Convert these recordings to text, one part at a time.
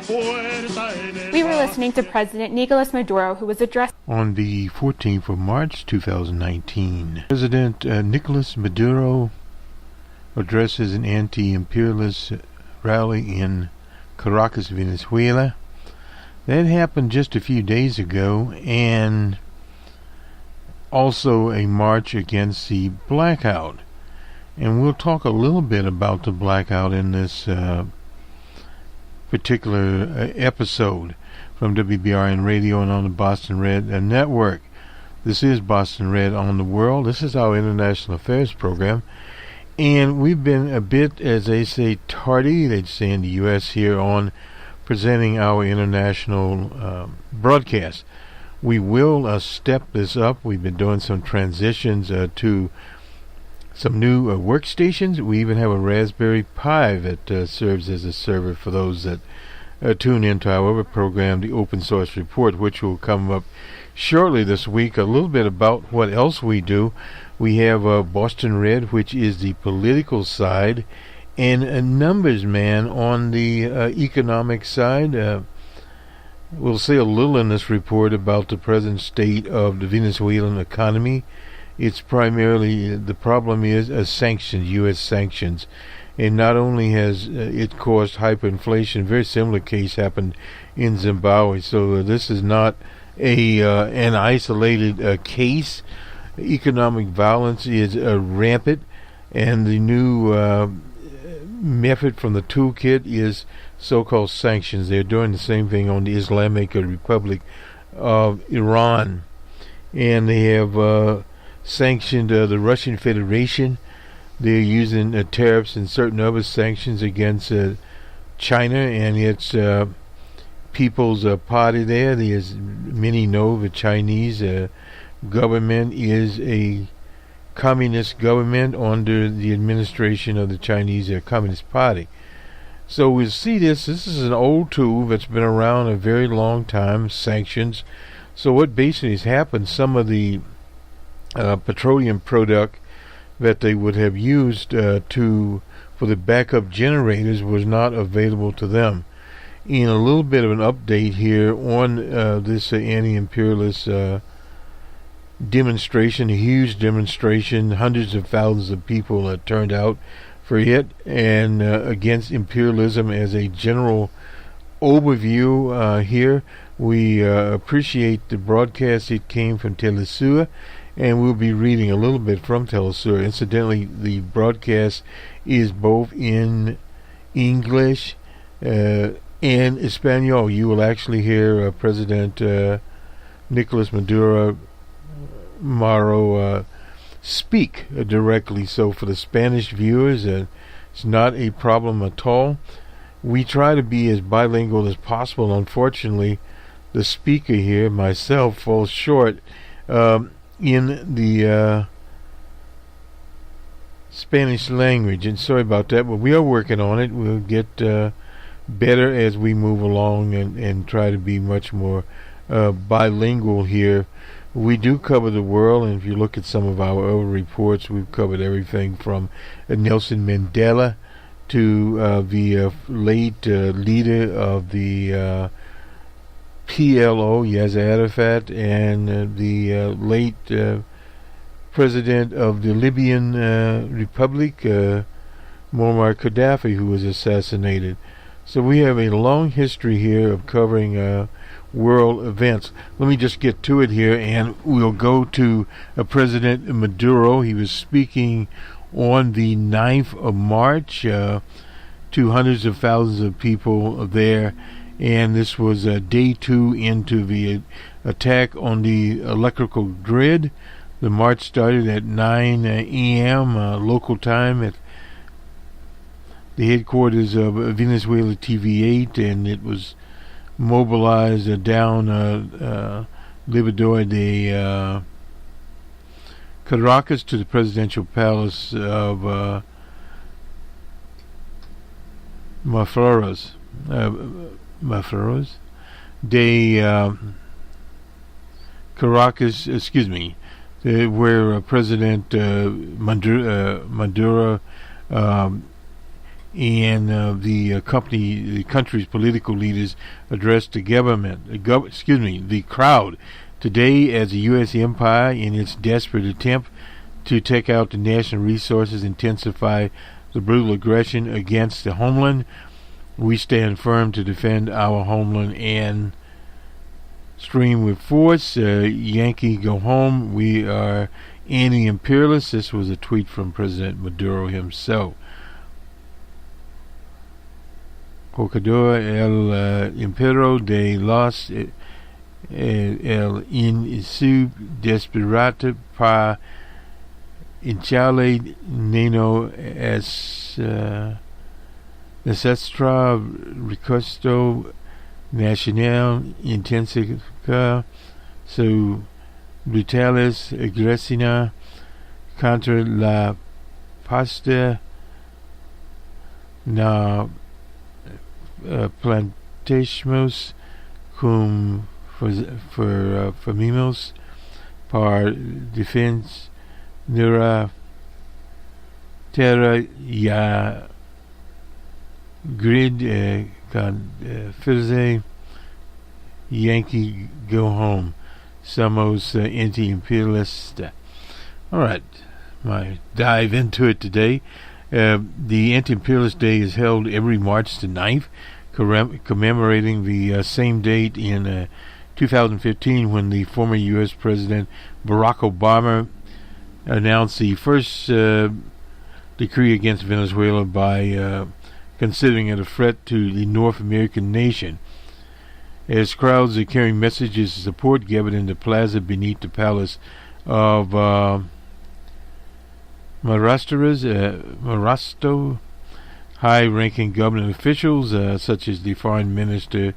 We were listening to President Nicolás Maduro, who was addressed on the 14th of March 2019. President Nicolás Maduro addresses an anti-imperialist rally in Caracas, Venezuela. That happened just a few days ago, and also a march against the blackout. And we'll talk a little bit about the blackout in this particular episode from WBRN Radio and on the Boston Red Network. This is Boston Red on the World. This is our International Affairs program. And we've been a bit, as they say, tardy, they'd say in the U.S. here, on presenting our international broadcast. We will step this up. We've been doing some transitions to some new workstations. We even have a Raspberry Pi that serves as a server for those that tune into our other program, the Open Source Report, which will come up shortly this week. A little bit about what else we do. We have Boston Red, which is the political side, and a numbers man on the economic side. We'll say a little in this report about the present state of the Venezuelan economy. It's primarily, the problem is sanctions, U.S. sanctions. And not only has it caused hyperinflation, a very similar case happened in Zimbabwe. So this is not an isolated case. Economic violence is rampant, and the new method from the toolkit is so-called sanctions. They're doing the same thing on the Islamic Republic of Iran, and they have sanctioned the Russian Federation. They're using tariffs and certain other sanctions against China and its People's Party there. As many know, the Chinese government is a communist government under the administration of the Chinese Communist Party. So we'll see this. This is an old tool that's been around a very long time, sanctions. So what basically has happened, some of the petroleum product that they would have used for the backup generators was not available to them. In a little bit of an update here on this anti-imperialist demonstration, a huge demonstration, hundreds of thousands of people turned out for it, and against imperialism as a general overview here. We appreciate the broadcast. It came from TeleSur, and we'll be reading a little bit from TeleSur. Incidentally, the broadcast is both in English and Espanol. You will actually hear President Nicolás Maduro speak directly. So for the Spanish viewers, it's not a problem at all. We try to be as bilingual as possible. Unfortunately, the speaker here, myself, falls short in the Spanish language, and sorry about that, but we are working on it. We'll get better as we move along and try to be much more bilingual here. We do cover the world, and if you look at some of our other reports, we've covered everything from Nelson Mandela to the late leader of the PLO, Yasser Arafat, and the late president of the Libyan Republic, Muammar Gaddafi, who was assassinated. So we have a long history here of covering world events. Let me just get to it here, and we'll go to President Maduro. He was speaking on the 9th of March to hundreds of thousands of people there, and this was day 2 into the attack on the electrical grid. The march started at 9 a.m. Local time at the headquarters of Venezuela TV8, and it was mobilized down Libertador de Caracas to the presidential palace of Mafraros de Caracas, where President Maduro and the country's political leaders addressed the the crowd today as the U.S. empire, in its desperate attempt to take out the national resources, intensify the brutal aggression against the homeland. We stand firm to defend our homeland and stream with force. Yankee Go Home. We are anti-imperialists. This was a tweet from President Maduro himself. Cocador el imperio de los el in desperate para echarle mano es nuestra recursos nacional intensifica su brutales agresiones contra la Patria plantamos cum firmeza par defensa nuestra tierra fuerza. Yankee Go Home. Somos Antiimperialistas. All right, my dive into it today. The Anti-Imperialist Day is held every March the 9th, commemorating the same date in 2015 when the former U.S. President Barack Obama announced the first decree against Venezuela by considering it a threat to the North American nation. As crowds are carrying messages of support gathered in the plaza beneath the palace of Marasto, high-ranking government officials such as the Foreign Minister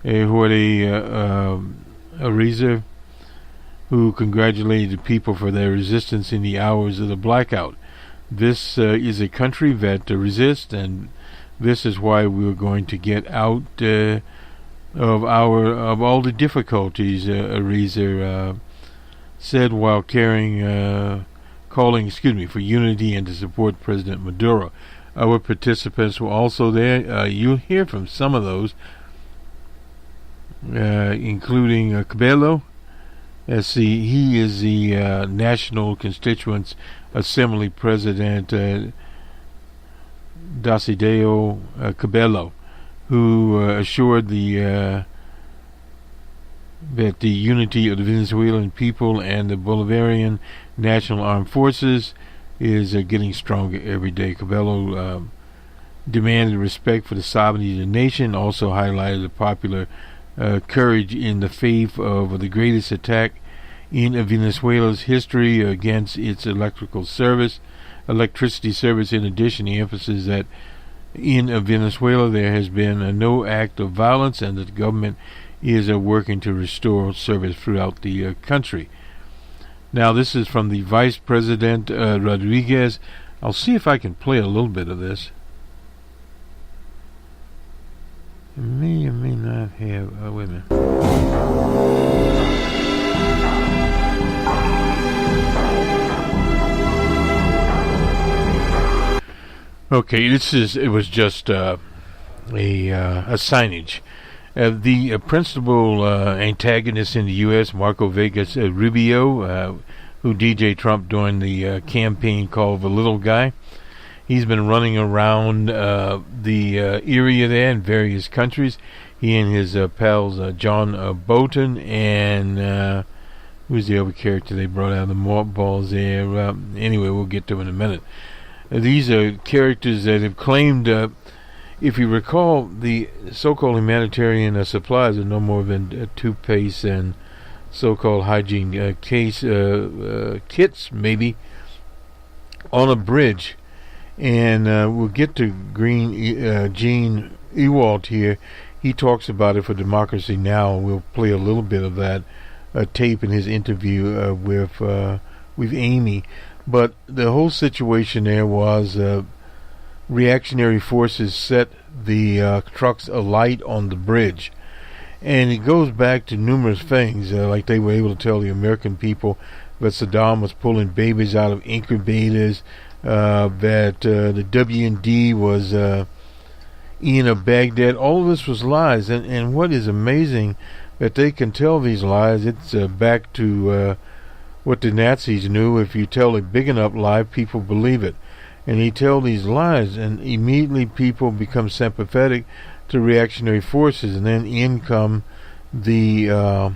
Jorge Ariza, who congratulated the people for their resistance in the hours of the blackout. This is a country that resists, and this is why we're going to get out of all the difficulties, Ariza said while calling for unity and to support President Maduro. Our participants were also there. You'll hear from some of those, including Cabello. He is the National Constituents Assembly President, Dacideo Cabello, who assured that the unity of the Venezuelan people and the Bolivarian National Armed Forces is getting stronger every day. Cabello demanded respect for the sovereignty of the nation, also highlighted the popular courage in the face of the greatest attack in Venezuela's history against its electricity service. In addition, he emphasized that in Venezuela there has been no act of violence and that the government is working to restore service throughout the country. Now, this is from the Vice President Rodriguez. I'll see if I can play a little bit of this. It may or may not have. Wait a minute. Okay, it was just a signage. The principal antagonist in the U.S., Marco Vegas Rubio, who DJ Trump during the campaign called the little guy, he's been running around the area there in various countries. He and his pals John Bolton and who's the other character they brought out, the mothballs there. Anyway, we'll get to it in a minute. These are characters that have claimed, if you recall, the so-called humanitarian supplies are no more than toothpaste and so-called hygiene kits, maybe, on a bridge. And we'll get to Gene Ewald here. He talks about it for Democracy Now! We'll play a little bit of that tape in his interview with Amy. But the whole situation there was reactionary forces set the trucks alight on the bridge. And it goes back to numerous things, like they were able to tell the American people that Saddam was pulling babies out of incubators. that the WND was Ian of Baghdad. All of this was lies, and what is amazing that they can tell these lies. It's back to what the Nazis knew. If you tell a big enough lie, people believe it. And he tell these lies, and immediately people become sympathetic to reactionary forces, and then in come the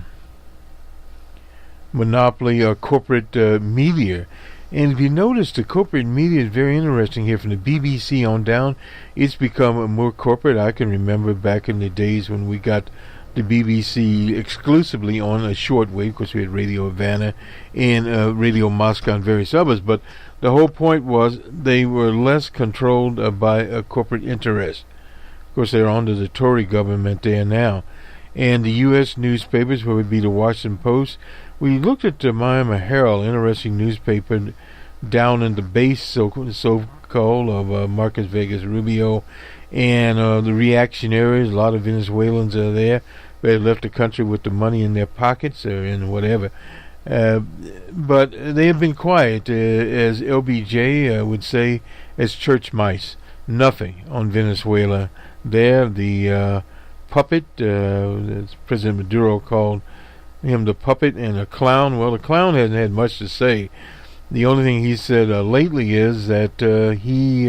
monopoly or corporate media. And if you notice, the corporate media is very interesting here. From the BBC on down, it's become more corporate. I can remember back in the days when we got the BBC exclusively on a shortwave, because we had Radio Havana and Radio Moscow and various others. But the whole point was they were less controlled by a corporate interest. Of course, they're under the Tory government there now. And the U.S. newspapers, where would be the Washington Post. We looked at the Miami Herald, interesting newspaper down in the base, so-called, of Marcus Vegas Rubio, and the reactionaries. A lot of Venezuelans are there. They left the country with the money in their pockets or in whatever. But they have been quiet, as LBJ would say, as church mice. Nothing on Venezuela there. The puppet, as President Maduro called him, the puppet and a clown. Well, the clown hasn't had much to say. The only thing he said lately is that he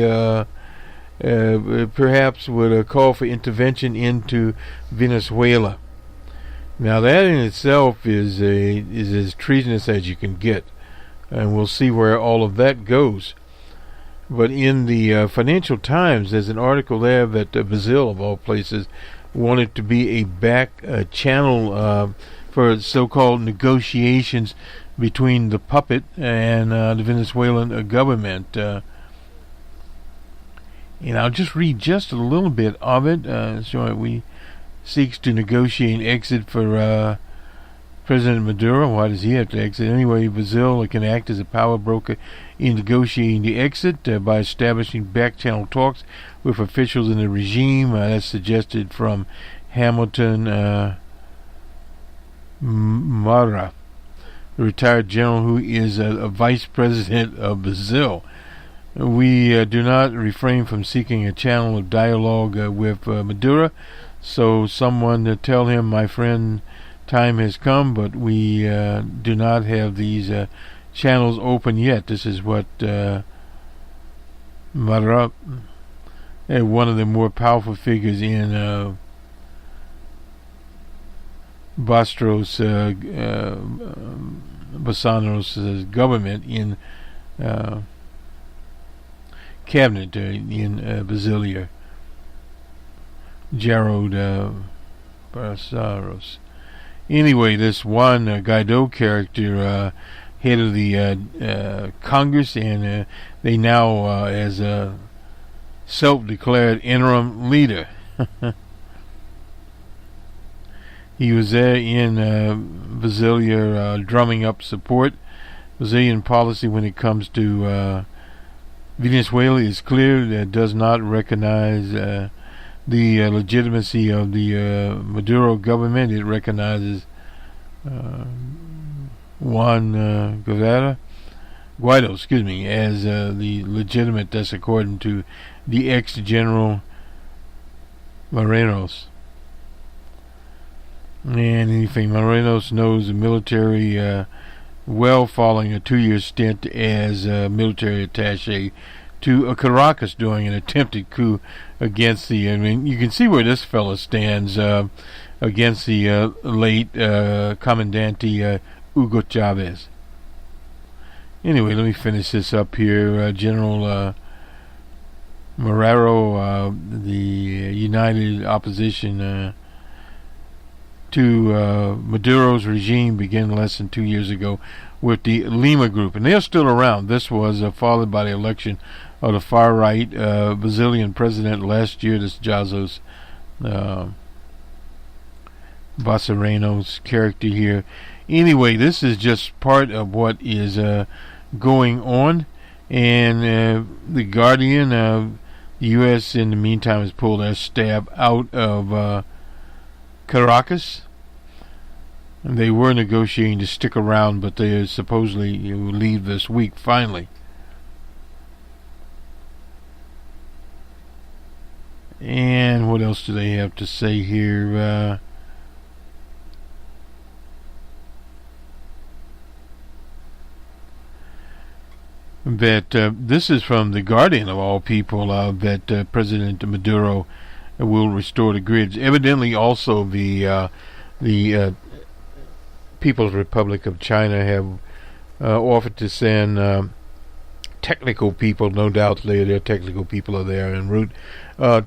perhaps would call for intervention into Venezuela. Now that in itself is as treasonous as you can get, and we'll see where all of that goes. But in the Financial Times, there's an article there that Brazil, of all places, wanted to be a back channel for so-called negotiations between the puppet and the Venezuelan government. And I'll just read just a little bit of it. So we seeks to negotiate an exit for President Maduro. Why does he have to exit? Anyway, Brazil can act as a power broker in negotiating the exit by establishing back-channel talks with officials in the regime. That's suggested from Hamilton Moura, the retired general who is a vice president of Brazil. We do not refrain from seeking a channel of dialogue with Maduro. So someone to tell him, my friend, time has come, but we do not have these channels open yet. This is what Maduro, one of the more powerful figures in Bolsonaro's government in cabinet in Brasilia. Jared Bolsonaro's. Anyway, this one Guaido character, head of the Congress, and they now as a self-declared interim leader. He was there in Brasilia drumming up support. Brazilian policy when it comes to Venezuela is clear. That does not recognize the legitimacy of the Maduro government. It recognizes Guaido, as the legitimate. That's according to the ex-general Morenos. And anything Morenos knows the military well, following a 2-year stint as military attaché to Caracas during an attempted coup against the, I mean, you can see where this fellow stands against the late Comandante Hugo Chavez. Anyway, let me finish this up here. General Marrero, the united opposition to Maduro's regime, began less than 2 years ago with the Lima Group, and they're still around. This was followed by the election of the far-right Brazilian president last year, this Jazos Bolsonaro's character here. Anyway, this is just part of what is going on, and the Guardian, the U.S. in the meantime has pulled their stab out of Caracas. And they were negotiating to stick around, but they supposedly will leave this week finally. And what else do they have to say here? That this is from The Guardian, of all people, that President Maduro will restore the grids. Evidently, also the People's Republic of China have offered to send technical people, no doubt their technical people are there en route,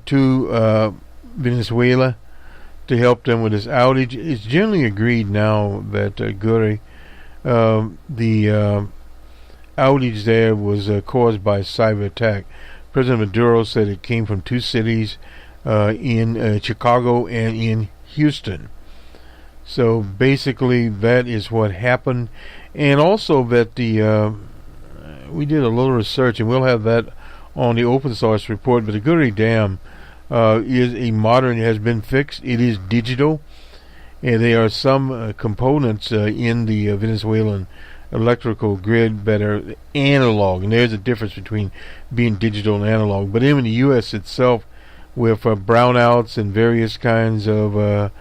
to Venezuela to help them with this outage. It's generally agreed now that the outage there was caused by a cyber attack. President Maduro said it came from two cities in Chicago and in Houston. So basically that is what happened. And also that we did a little research, and we'll have that on the open source report, but the Guri Dam is a modern, it has been fixed, it is digital, and there are some components in the Venezuelan electrical grid that are analog, and there's a difference between being digital and analog. But in the U.S. itself, with brownouts and various kinds of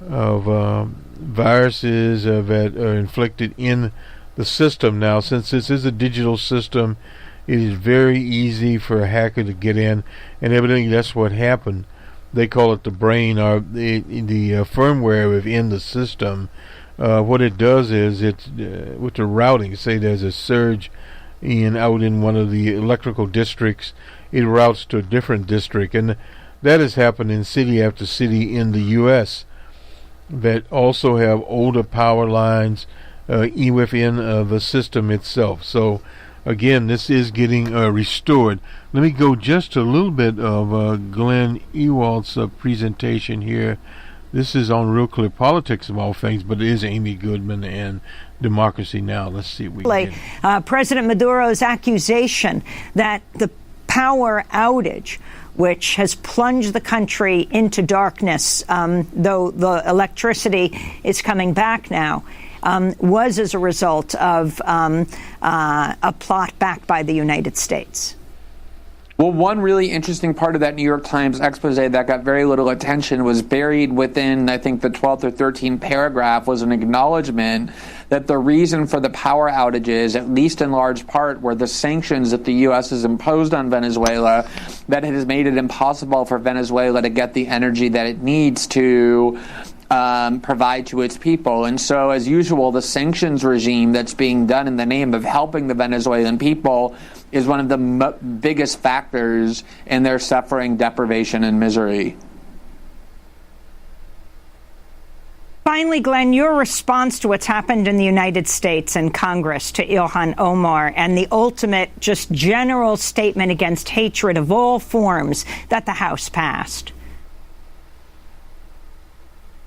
viruses that are inflicted in the system now, since this is a digital system, it is very easy for a hacker to get in, and evidently that's what happened. They call it the brain, or the firmware within the system. What it does is it's with the routing. Say there's a surge out in one of the electrical districts, it routes to a different district, and that has happened in city after city in the U.S. that also have older power lines within the system itself. So again, this is getting restored. Let me go just a little bit of Glenn Ewald's presentation here. This is on Real Clear Politics of all things, but it is Amy Goodman and Democracy Now! Let's see if we can. President Maduro's accusation that the power outage, which has plunged the country into darkness, though the electricity is coming back now, was as a result of a plot backed by the United States. Well, one really interesting part of that New York Times expose that got very little attention was buried within, I think, the 12th or 13th paragraph, was an acknowledgement that the reason for the power outages, at least in large part, were the sanctions that the U.S. has imposed on Venezuela that has made it impossible for Venezuela to get the energy that it needs to provide to its people. And so, as usual, the sanctions regime that's being done in the name of helping the Venezuelan people is one of the biggest factors in their suffering, deprivation, and misery. Finally, Glenn, your response to what's happened in the United States and Congress to Ilhan Omar and the ultimate, just general statement against hatred of all forms that the House passed.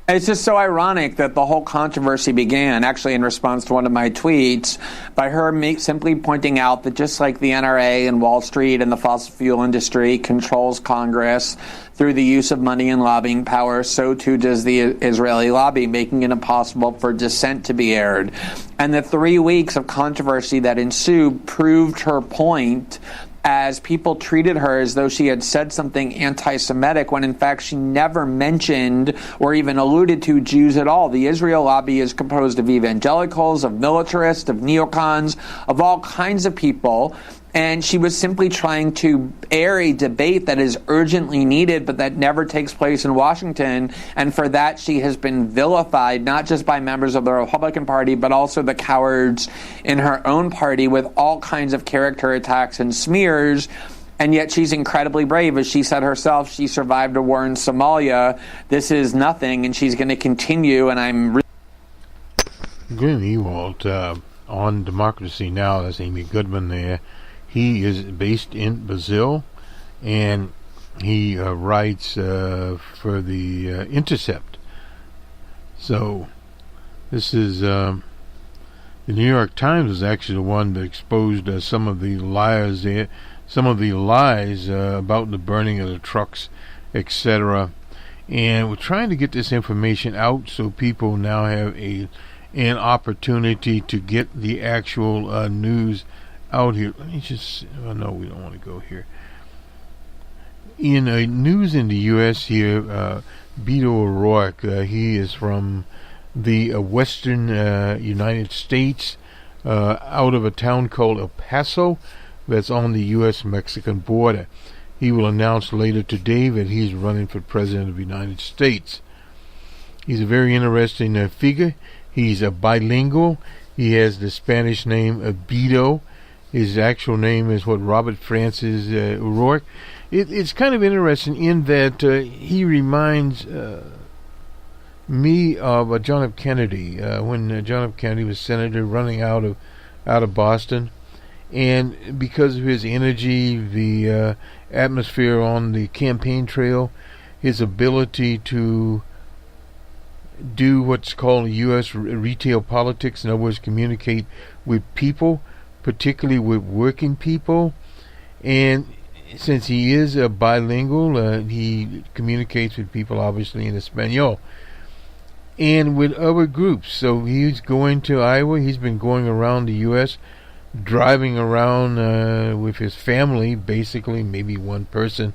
It's just so ironic that the whole controversy began, actually in response to one of my tweets, by her simply pointing out that just like the NRA and Wall Street and the fossil fuel industry controls Congress through the use of money and lobbying power, so too does the Israeli lobby, making it impossible for dissent to be aired. And the 3 weeks of controversy that ensued proved her point, as people treated her as though she had said something anti-Semitic when in fact she never mentioned or even alluded to Jews at all. The Israel lobby is composed of evangelicals, of militarists, of neocons, of all kinds of people. And she was simply trying to air a debate that is urgently needed, but that never takes place in Washington. And for that, she has been vilified, not just by members of the Republican Party, but also the cowards in her own party, with all kinds of character attacks and smears. And yet she's incredibly brave. As she said herself, she survived a war in Somalia. This is nothing, and she's going to continue. And I'm Glenn Ewald on Democracy Now! That's Amy Goodman there. He is based in Brazil, and he writes for the Intercept. So this is the New York Times is actually the one that exposed some of the lies there, some of the lies about the burning of the trucks, etc. And we're trying to get this information out so people now have an opportunity to get the actual news out here. Let me just, oh no, we don't want to go here. In news in the U.S. here, Beto O'Rourke, he is from the western United States, out of a town called El Paso that's on the U.S.-Mexican border. He will announce later today that he's running for President of the United States. He's a very interesting figure. He's a bilingual. He has the Spanish name Beto. His actual name is Robert Francis O'Rourke. It's kind of interesting in that he reminds me of John F. Kennedy when John F. Kennedy was senator running out of Boston, and because of his energy, the atmosphere on the campaign trail, his ability to do what's called U.S. retail politics, in other words, communicate with people, particularly with working people, and since he is a bilingual, he communicates with people obviously in Espanol and with other groups. So he's going to Iowa. He's been going around the U.S., driving around with his family, basically, maybe one person,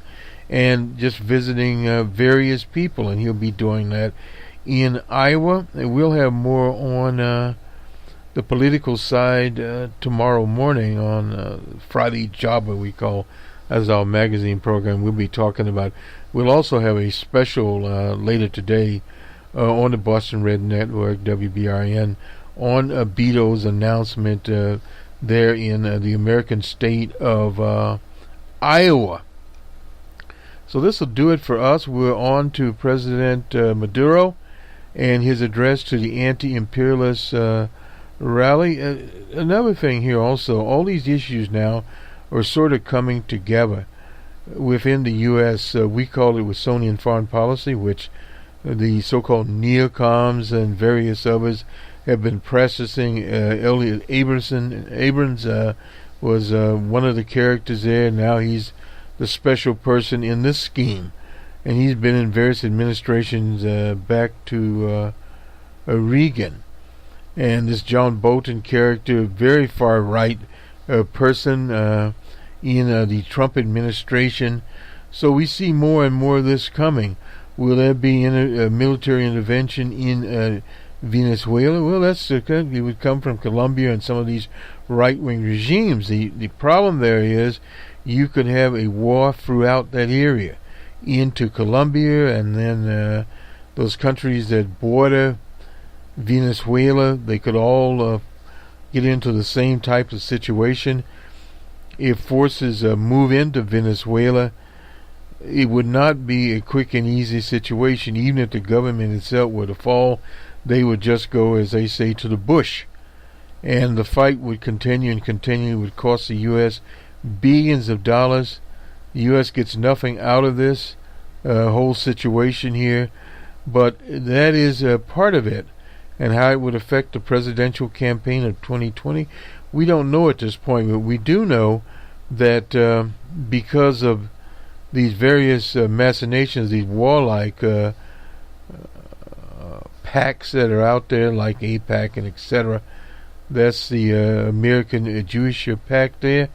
and just visiting various people, and he'll be doing that in Iowa. And we'll have more on the political side tomorrow morning on Friday Jobber, we call as our magazine program. We'll be talking about. We'll also have a special later today on the Boston Red Network, WBRN, on Beto's announcement there in the American state of Iowa. So this will do it for us. We're on to President Maduro and his address to the anti-imperialist rally. Another thing here also, all these issues now are sort of coming together within the U.S. We call it Wilsonian foreign policy, which the so-called neocons and various others have been practicing. Elliot Abrams was one of the characters there. Now he's the special person in this scheme, and he's been in various administrations back to Reagan. And this John Bolton character, very far right person in the Trump administration. So we see more and more of this coming. Will there be a military intervention in Venezuela? Well, it would come from Colombia and some of these right-wing regimes. The problem there is you could have a war throughout that area into Colombia, and then those countries that border Venezuela, they could all get into the same type of situation. If forces move into Venezuela, it would not be a quick and easy situation. Even if the government itself were to fall, they would just go, as they say, to the bush. And the fight would continue and continue. It would cost the U.S. billions of dollars. The U.S. gets nothing out of this whole situation here. But that is part of it. And how it would affect the presidential campaign of 2020, we don't know at this point. But we do know that because of these various machinations, these warlike pacts that are out there, like AIPAC and etc. That's the American Jewish pact there.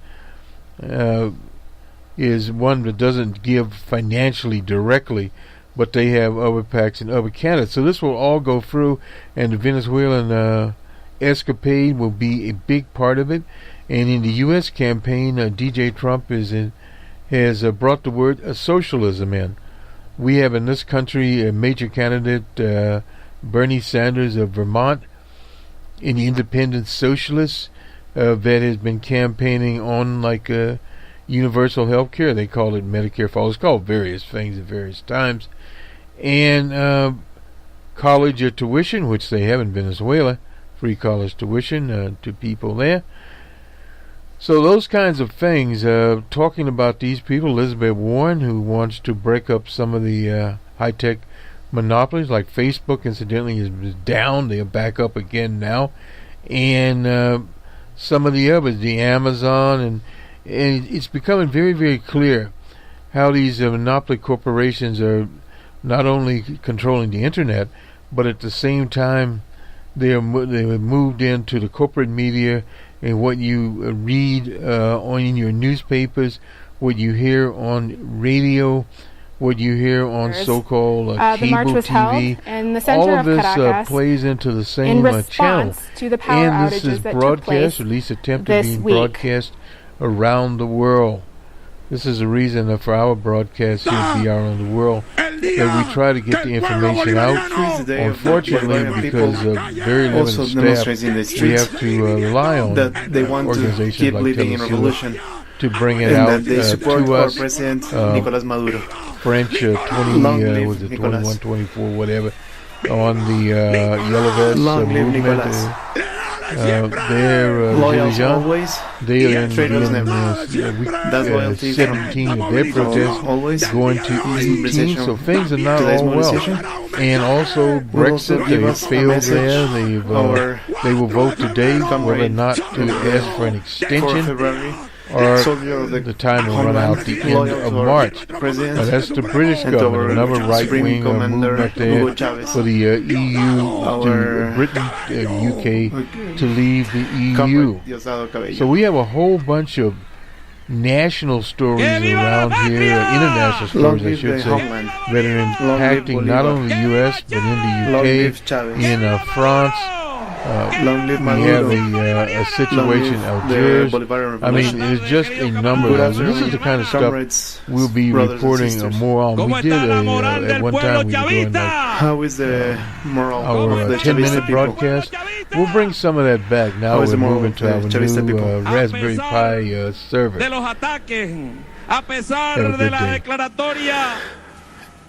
Is one that doesn't give financially directly, but they have other pacts and other candidates. So this will all go through, and the Venezuelan escapade will be a big part of it. And in the U.S. campaign, DJ Trump has brought the word socialism in. We have in this country a major candidate, Bernie Sanders of Vermont, an independent socialist that has been campaigning on like universal health care. They call it Medicare for all. It's called various things at various times. And college tuition, which they have in Venezuela, free college tuition to people there. So those kinds of things, talking about these people, Elizabeth Warren, who wants to break up some of the high-tech monopolies, like Facebook, incidentally, is down. They're back up again now. And some of the others, the Amazon, and it's becoming very, very clear how these monopoly corporations are not only controlling the internet, but at the same time they have moved into the corporate media and what you read in your newspapers, what you hear on radio, what you hear on so-called the march cable was TV, held in the center all of this Caracas plays into the same in channel. response to the power And this outages is that took broadcast, place or at least attempted this being week. broadcast around the world. This is the reason for our broadcast here at BR on the World, that we try to get the information out. Unfortunately, because of very limited staff, we have to rely on that they want to organizations keep like living in revolution, TeleSur to bring it and out that they support to our us. president Nicolás Maduro. French Long live was it Nicolás. 21, 24, whatever, on the Yellow Vest Long live movement. Nicolás. They're Loyal Gilles Jean. always. They are in Traitors never. That's week loyalty 17 of their protest, always. going to 18, so things are not Today's all well. mobilization And also will also Brexit, give they us a failed message. there. They will vote today whether or not to ask for an 4th extension February. or Soldier of the time will run out the end loyal of to our March. president, That's the British and to government, our another right-wing Supreme Commander, movement there Hugo Chavez. for the EU, Our to Britain, UK, to leave the EU. Comrade Diosdado Cabello. So we have a whole bunch of national stories around here, international Long stories, I live should the say, homeland. that are Long live impacting not Bolivar. only the U.S., but in Long the live UK, Chavez. in France. Long live We have Maduro. a situation, Long live the Algiers. Bolivarian I mean, Revolution. it's just a number Good of them. This is afternoon, the kind of stuff comrades, we'll be brothers and reporting sisters. more on. We did at one time, we were doing like How is the moral our of the 10-minute Chavista people? broadcast. We'll bring some of that back. Now How is we're the moral moving of to the our Chavista new people? Raspberry Pi server. de los ataques, a pesar Have a de good la day. declaratoria.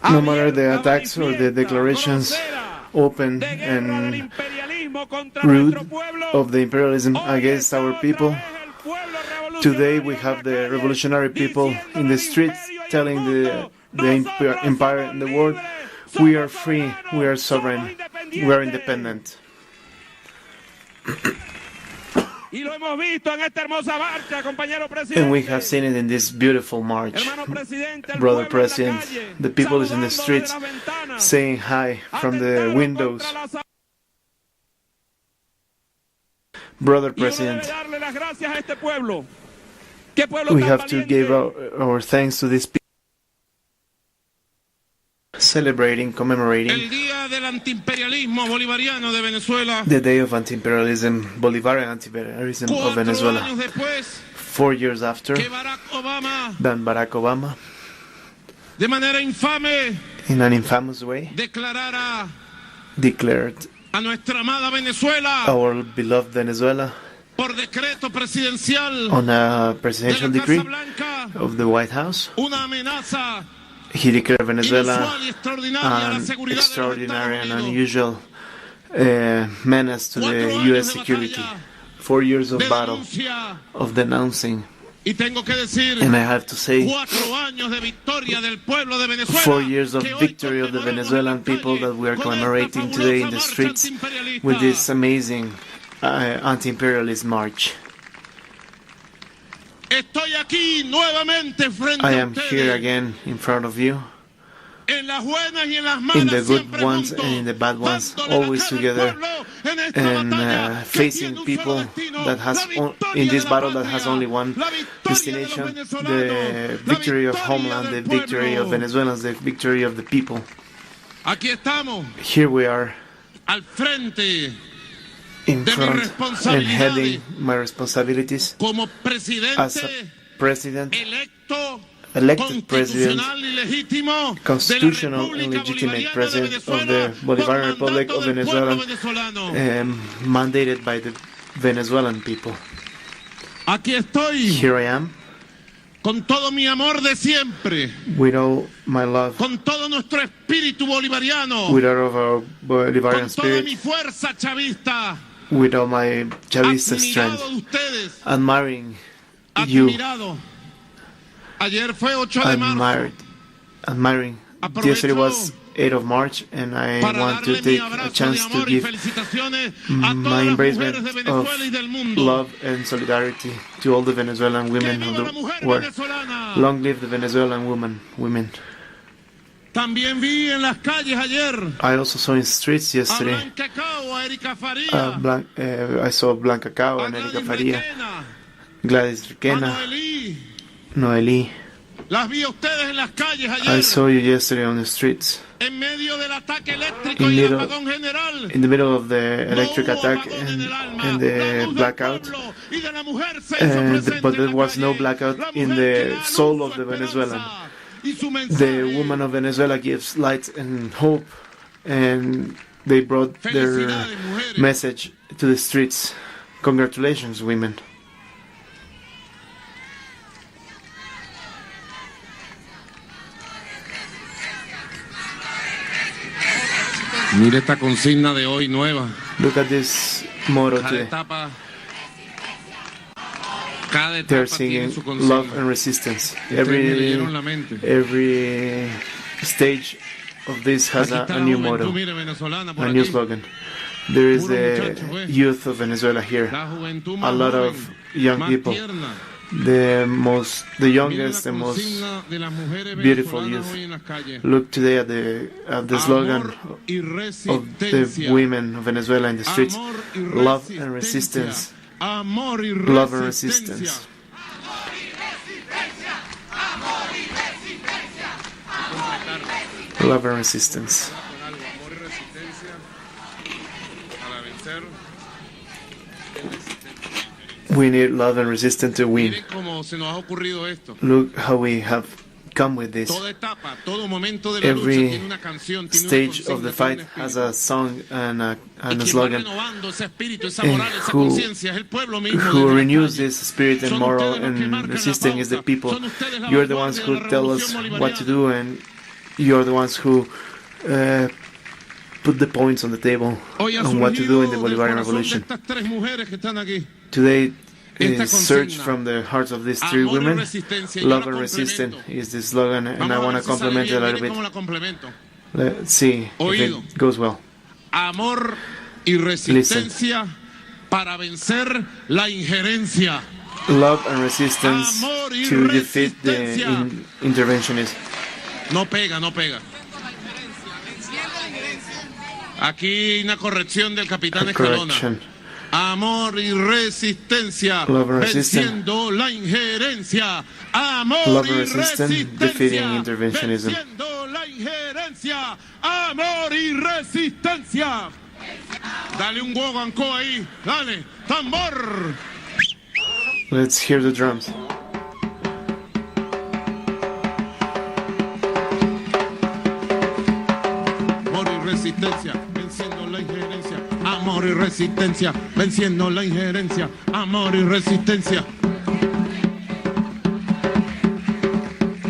No matter the attacks or the declarations, open and rude of the imperialism against our people, today we have the revolutionary people in the streets telling the empire in the world, we are free, we are sovereign, we are independent. And we have seen it in this beautiful march. Brother President, the people is in the streets saying hi from the windows. Brother President, we have to give our thanks to these people, celebrating, commemorating the day of anti-imperialism, Bolivarian anti-imperialism of Venezuela. 4 years after, than Barack Obama, in an infamous way, declared our beloved Venezuela on a presidential decree of the White House. He declared Venezuela an extraordinary and unusual menace to the U.S. security. 4 years of battle, of denouncing. And I have to say, 4 years of victory of the Venezuelan people that we are commemorating today in the streets with this amazing anti-imperialist march. I am here again in front of you, in the good ones and in the bad ones, always together, and facing people that has in this battle that has only one destination: the victory of homeland, the victory of Venezuelans, the victory of the people. Here we are, in front and heading my responsibilities as a president, elected president, constitutional and legitimate president of the Bolivarian Republic of Venezuela, mandated by the Venezuelan people. Here I am, con todo mi amor de siempre, with all my love, con todo nuestro espíritu bolivariano, with all of our Bolivarian con toda mi spirit, fuerza chavista, with all my Chavista strength, admirado de ustedes, admiring you, admirado. Ayer fue 8 de marzo. admiring. Yesterday was 8th of March, and I want to take a chance to give my embracement of love and solidarity to all the Venezuelan women of the world. Long live the Venezuelan women. También vi en las calles ayer I also saw in streets a yesterday, Blanca Cao, a Erika Faría, I saw Blanca Cao and Erika Faria, Gladys a Requena, Noeli, Las vi a ustedes en las calles I ayer. saw you yesterday on the streets. En medio del ataque eléctrico y el apagón general. In the middle of the electric No hubo attack apagón en el alma. and La the luz del blackout, pueblo y de la mujer se hizo presente but en there la was no calle. blackout La in mujer the que da soul luz of su the Venezuelan. esperanza y su mensaje. The woman of Venezuela gives light and hope, and they brought their Felicidades, mujeres. message to the streets. Congratulations, women. Mire esta consigna de hoy nueva. Look at this motto Cada today. etapa They're tiene singing su consigna. love and resistance. Ustedes me leyeron la mente. Every stage of this has Aquí está a la new juventud, motto, mire, venezolana por a new aquí. slogan. There is Puro the muchacho, youth of Venezuela here. La juventud A más lot joven, of young más people. tierna. The Miren youngest la and most consigna de las mujeres beautiful venezolanas youth. hoy en las calles. Look today at the slogan Amor y of the resistencia. women of Venezuela in the streets. Amor y Love and resistance. Amor y Love and resistencia. resistance. Love and resistance. Amor y resistencia para vencer. We need love and resistance to win. Miren cómo se nos ha ocurrido esto. Look how we have come with this. Toda etapa, todo momento de la lucha Every tiene una canción, tiene una stage consigna, of the tiene un fight has espíritu. a song and a Y quien va slogan. renovando ese espíritu, esa And moral, esa who- conciencia es el pueblo mismo Who desde la renews calle. this spirit and Son moral ustedes los que and marcan la resisting is the pauta. people. Son ustedes la You're the ones vanguardia de who la tell us revolución what to bolivariana. do, and you're the ones who put the points on the table Hoy ha on what to do in the surgido del Bolivarian corazón de Revolution. estas tres mujeres que están aquí. Today Esta is surged consigna. from the hearts of these three Amor y women. resistencia. Yo Love la and resistance complemento. is the slogan, and I Vamos a want ver to si sale complement it a bien. little Miren cómo bit. la complemento. Let's see if Oído. it goes well. Amor y resistencia para vencer la injerencia. Love and resistance Amor y to defeat the resistencia. interventionists. No pega, no pega. Aquí una corrección del capitán A Escalona. correction. Amor y resistencia, Love and resistance. venciendo la injerencia. Amor Love y and resistance, defeating resistencia, interventionism. venciendo la injerencia. Amor y resistencia. Dale un guaguancó ahí, dale, tambor. Let's hear the drums. Amor y resistencia, venciendo la injerencia. Amor y resistencia, venciendo la injerencia. Amor y resistencia.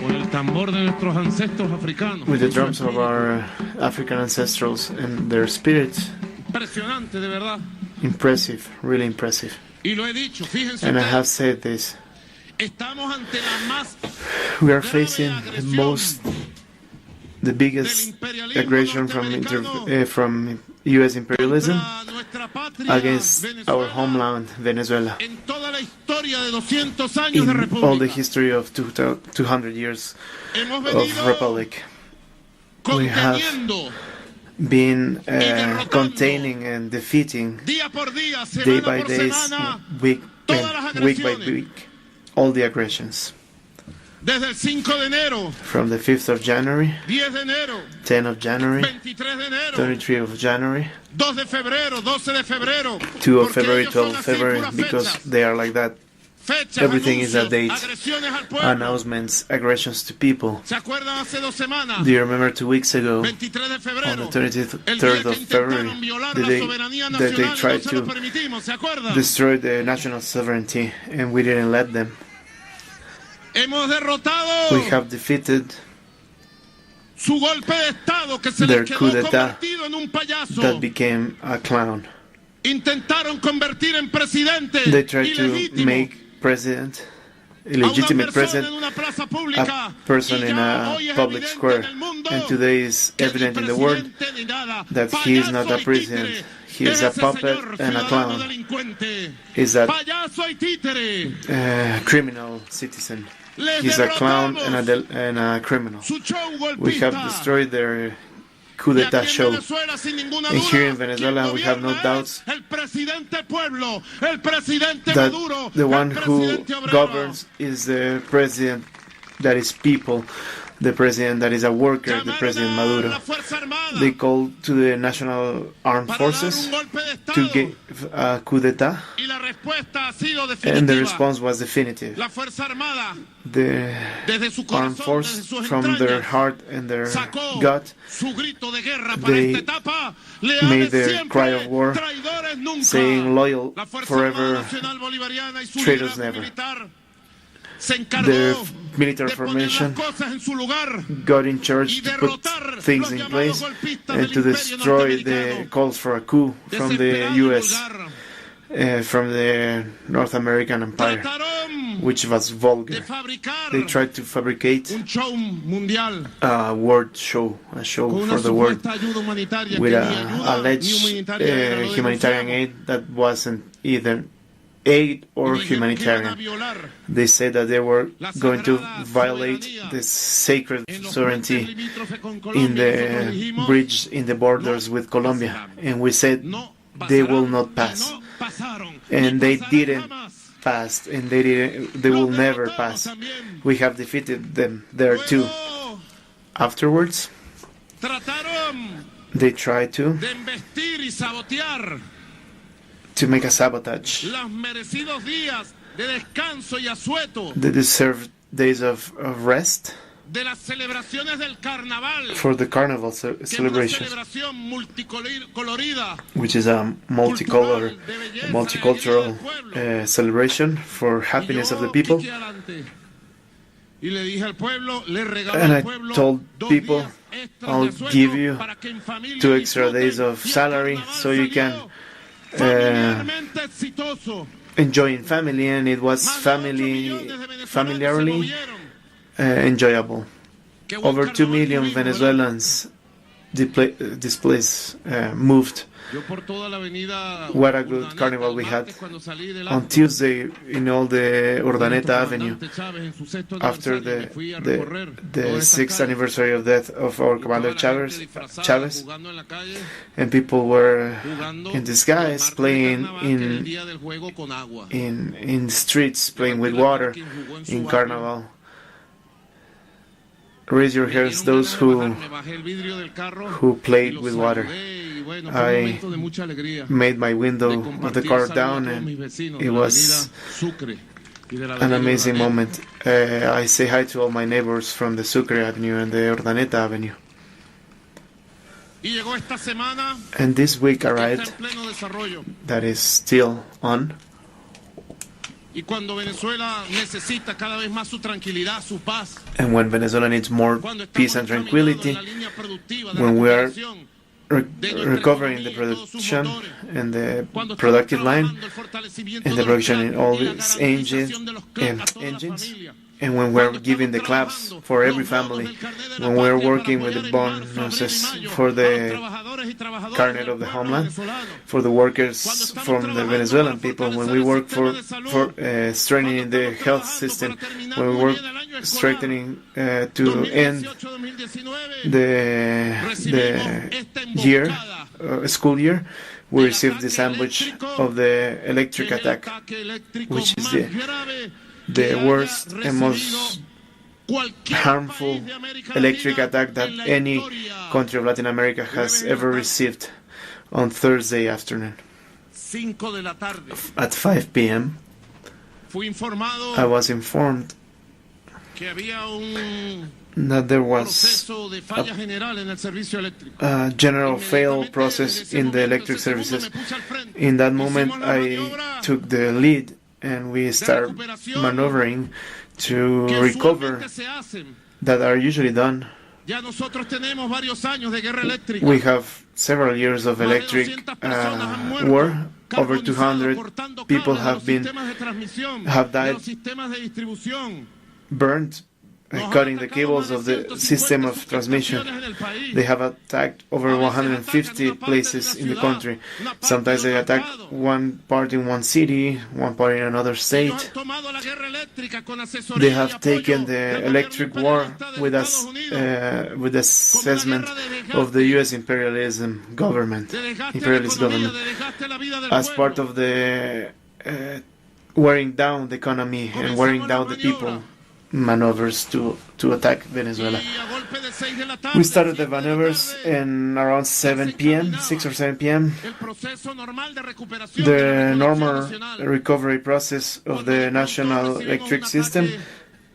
Con el tambor de nuestros ancestros africanos. With the drums of our African ancestrals and their spirit. Impresionante, de verdad. Impressive, really impressive. Y lo he dicho, fíjense And I ustedes, have said this. estamos ante la más We are facing the biggest aggression from U.S. imperialism contra nuestra patria, against our Venezuela, homeland, Venezuela. en toda la historia de 200 años de In república. all the history of 200 years Hemos of venido republic, we have conteniendo been containing and defeating día por día, day semana by por day, semana, week todas las by agresiones. week, all the aggressions. Desde el 5 de enero, From the 5th of January, 10 de enero, 10 of January, 23 de enero, 23 of January, 2 de febrero, 12 de febrero, 2 of porque February, ellos son 12 of así, February, puras because fechas. they are like that. Fechas, Everything is a anuncios, date. agresiones al pueblo. Announcements, aggressions to people. ¿Se acuerdan hace 2 semanas? Do you remember 2 weeks ago, 23 de on febrero, the el día 23rd que of February, intentaron violar the la day soberanía that they nacional y no tried se lo to permitimos, ¿se acuerdan? destroy the national sovereignty, and we didn't let them. Hemos derrotado We have defeated su golpe de estado que se their les coup quedó d'etat convertido en un payaso. that became a clown. Intentaron convertir en presidente They tried to ilegítimo make president, a una illegitimate persona en president, una plaza pública, a person y in ya a hoy es public evidente square. en el mundo And today is que evident ni in the world presidente ni nada. that he is not a Payaso y president. títere. He is a Ese puppet señor and a ciudadano clown. delincuente. Is a Payaso y títere. criminal citizen. Les He's a clown derrotamos. and a criminal. Su show We have golpista. destroyed their coup d'etat show. And here in Venezuela, we have no doubts that the one who governs is the president that is people, the president that is a worker, the President Maduro. They called to the national armed forces to give a coup d'etat, and the response was definitive. The armed force, from their heart and their gut, they made their cry of war, saying loyal forever, traitors never. The military formation got in charge to put things in place and to destroy the calls for a coup from the U.S., from the North American empire, which was vulgar. They tried to fabricate a world show, a show for the world, with an alleged humanitarian aid that wasn't either aid or humanitarian. They said that they were going to violate the sacred sovereignty in the bridge in the borders with Colombia, and we said they will not pass, and they didn't pass, and they will never pass. We have defeated them there too. Afterwards, they tried to make a sabotage. The deserved days of rest for the carnival celebration, which is a multicultural celebration for happiness of the people. And I told people, I'll give you 2 extra days of salary so you can enjoy in family, and it was familiarly enjoyable. Over 2 million Venezuelans displaced, moved. What a good carnival we had. On Tuesday, in all the Urdaneta Avenue, after the 6th anniversary of death of our commander Chavez, and people were in disguise playing in the streets, playing with water in carnival. Raise your hands, those who played with water. I made my window of the car down, and it was an amazing moment. I say hi to all my neighbors from the Sucre Avenue and the Urdaneta Avenue. And this week arrived, that is still on. And when Venezuela needs more peace and tranquility, when we are recovering the production and the productive line and the production in all its engines, and when we're giving the claps for every family, when we're working with the bonuses for the carnet of the homeland, for the workers from the Venezuelan people, when we work for strengthening the health system, when we work strengthening to end the year, school year, we received the sandwich of the electric attack, which is the worst and most harmful electric attack that any country of Latin America has ever received on Thursday afternoon. At 5 p.m., I was informed that there was a general fail process in the electric services. In that moment, I took the lead, and we start maneuvering to recover that are usually done. We have several years of electric war. Over 200 people have died, burned, cutting the cables of the system of transmission. They have attacked over 150 places in the country. Sometimes they attack one part in one city, one part in another state. They have taken the electric war with the assessment of the U.S. imperialist government, as part of the wearing down the economy and wearing down the people maneuvers to attack Venezuela. We started the maneuvers in around 7 p.m., 6 or 7 p.m. The normal recovery process of the national electric system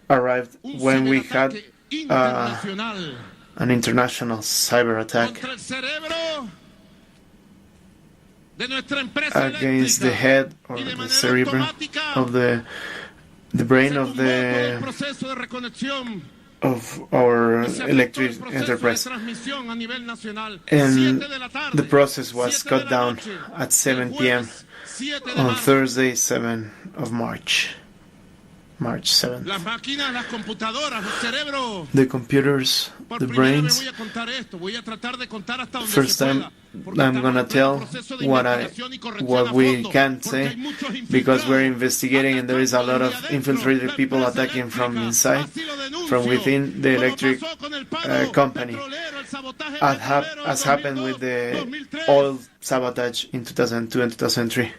arrived when we had an international cyber attack against the head or the cerebrum of the brain of our electric enterprise. And the process was cut down at 7 p.m. on Thursday, 7th of March 7th. The computers, the brains. First time I'm gonna tell what we can say, because we're investigating and there is a lot of infiltrated people attacking from inside, from within the electric company, as happened with the oil sabotage in 2002 and 2003.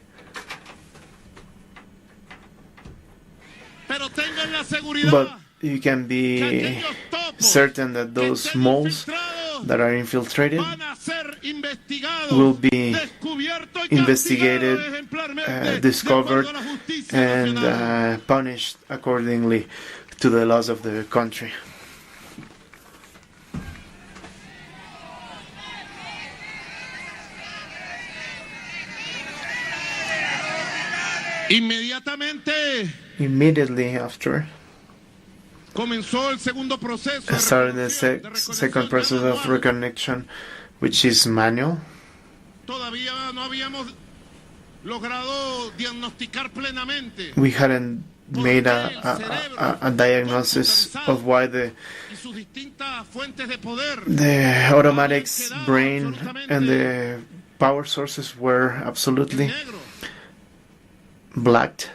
But you can be certain that those moles that are infiltrated will be investigated, discovered, and punished accordingly to the laws of the country. Immediately after, started the second process of reconnection, which is manual. We hadn't made a diagnosis of why the automatics brain and the power sources were absolutely blacked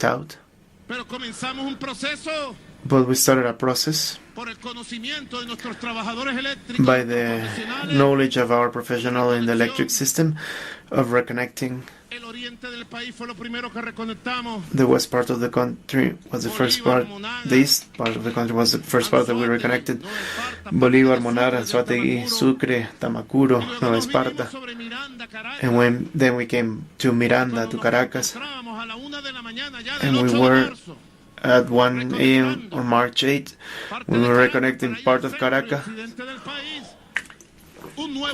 out. But we started a process by the knowledge of our professional in the electric system of reconnecting. The west part of the country was the first part. The east part of the country was the first part that we reconnected. Bolívar, Monar, Anzoátegui, Sucre, Tamacuro, Nueva Esparta. And then we came to Miranda, to Caracas. And we were at 1 a.m. on March 8, we were reconnecting part of Caracas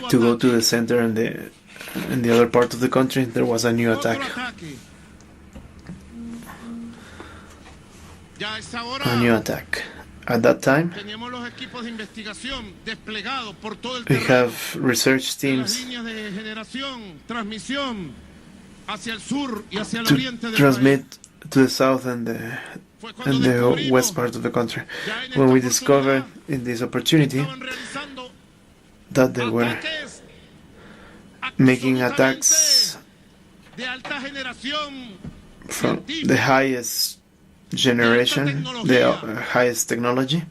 to go to the center and the other part of the country. There was a new attack. A new attack. At that time, we have research teams to transmit to the south and the west part of the country. When we discovered in this opportunity that they were making attacks from the highest generation, the highest technology,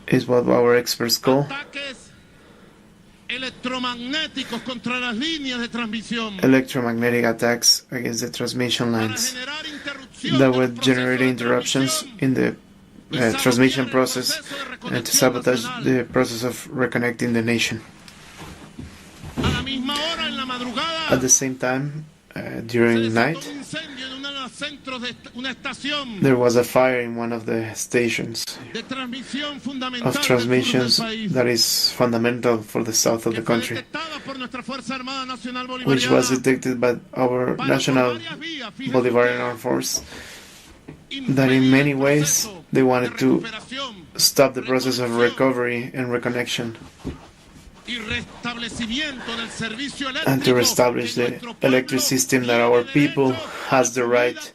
is what our experts call electromagnetic attacks against the transmission lines that would generate interruptions in the transmission process and to sabotage the process of reconnecting the nation. At the same time, during night, there was a fire in one of the stations of transmissions that is fundamental for the south of the country, which was detected by our National Bolivarian Armed Force, that in many ways they wanted to stop the process of recovery and reconnection and to reestablish the electric system that our people has the right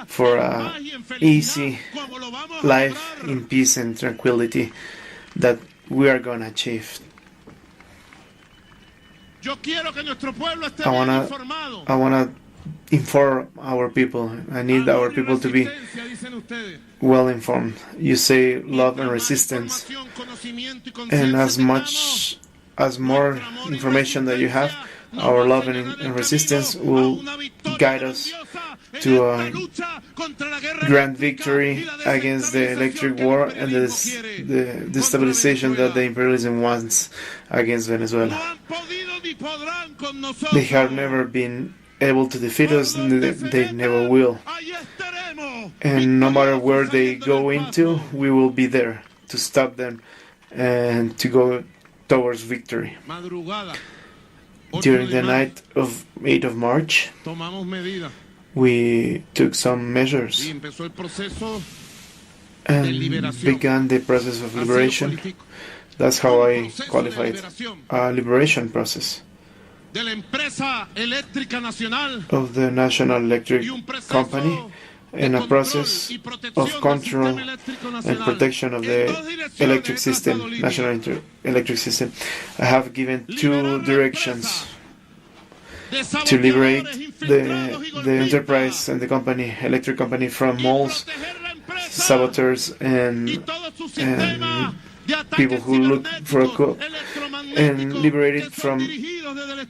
for easy life in peace and tranquility that we are going to achieve. I want to inform our people. I need our people to be well informed. You say love and resistance, and as more information that you have, our love and resistance will guide us to a grand victory against the electric war and the destabilization that the imperialism wants against Venezuela. They have never been able to defeat us, they never will. And no matter where they go into, we will be there to stop them and to go towards victory. During the night of 8th of March, we took some measures and began the process of liberation. That's how I qualify it, a liberation process of the National Electric Company, and a process of control and protection of the electric system, national electric system. I have given two directions to liberate the enterprise and the company, electric company, from moles, saboteurs, and people who look for a coup, and liberate it from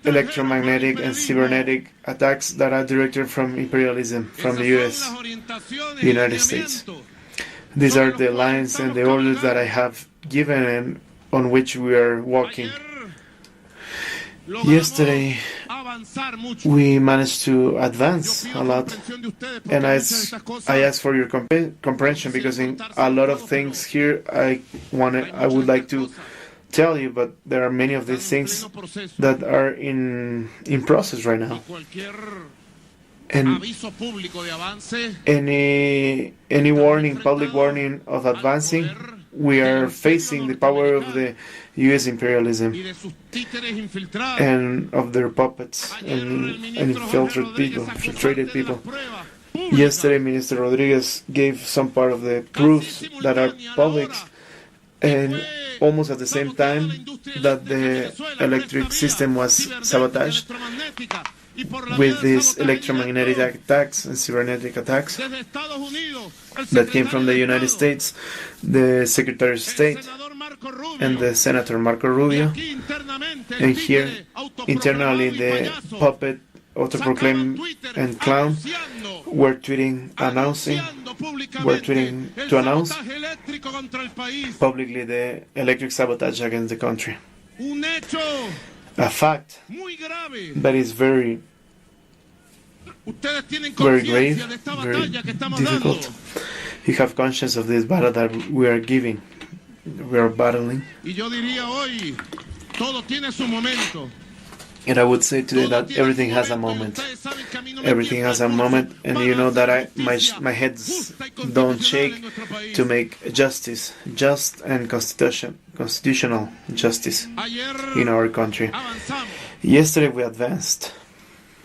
electromagnetic and cybernetic attacks that are directed from imperialism, from the United States. These are the lines and the orders that I have given and on which we are walking. Yesterday, we managed to advance a lot, and I ask for your comprehension, because in a lot of things here I would like to tell you, but there are many of these things that are in process right now. And any warning, public warning of advancing, we are facing the power of the U.S. imperialism and of their puppets and infiltrated people. Yesterday, Minister Rodriguez gave some part of the proofs that are public, and almost at the same time that the electric system was sabotaged with these electromagnetic attacks and cybernetic attacks that came from the United States, the Secretary of State and the Senator Marco Rubio, and here internally the puppet, autoproclaimed and clown were tweeting to announce publicly the electric sabotage against the country. A fact that is very grave, very difficult. You have conscience of this battle that we are battling. And I would say today that everything has a moment. Everything has a moment, and you know that my heads don't shake to make justice, just and constitutional justice in our country. Yesterday we advanced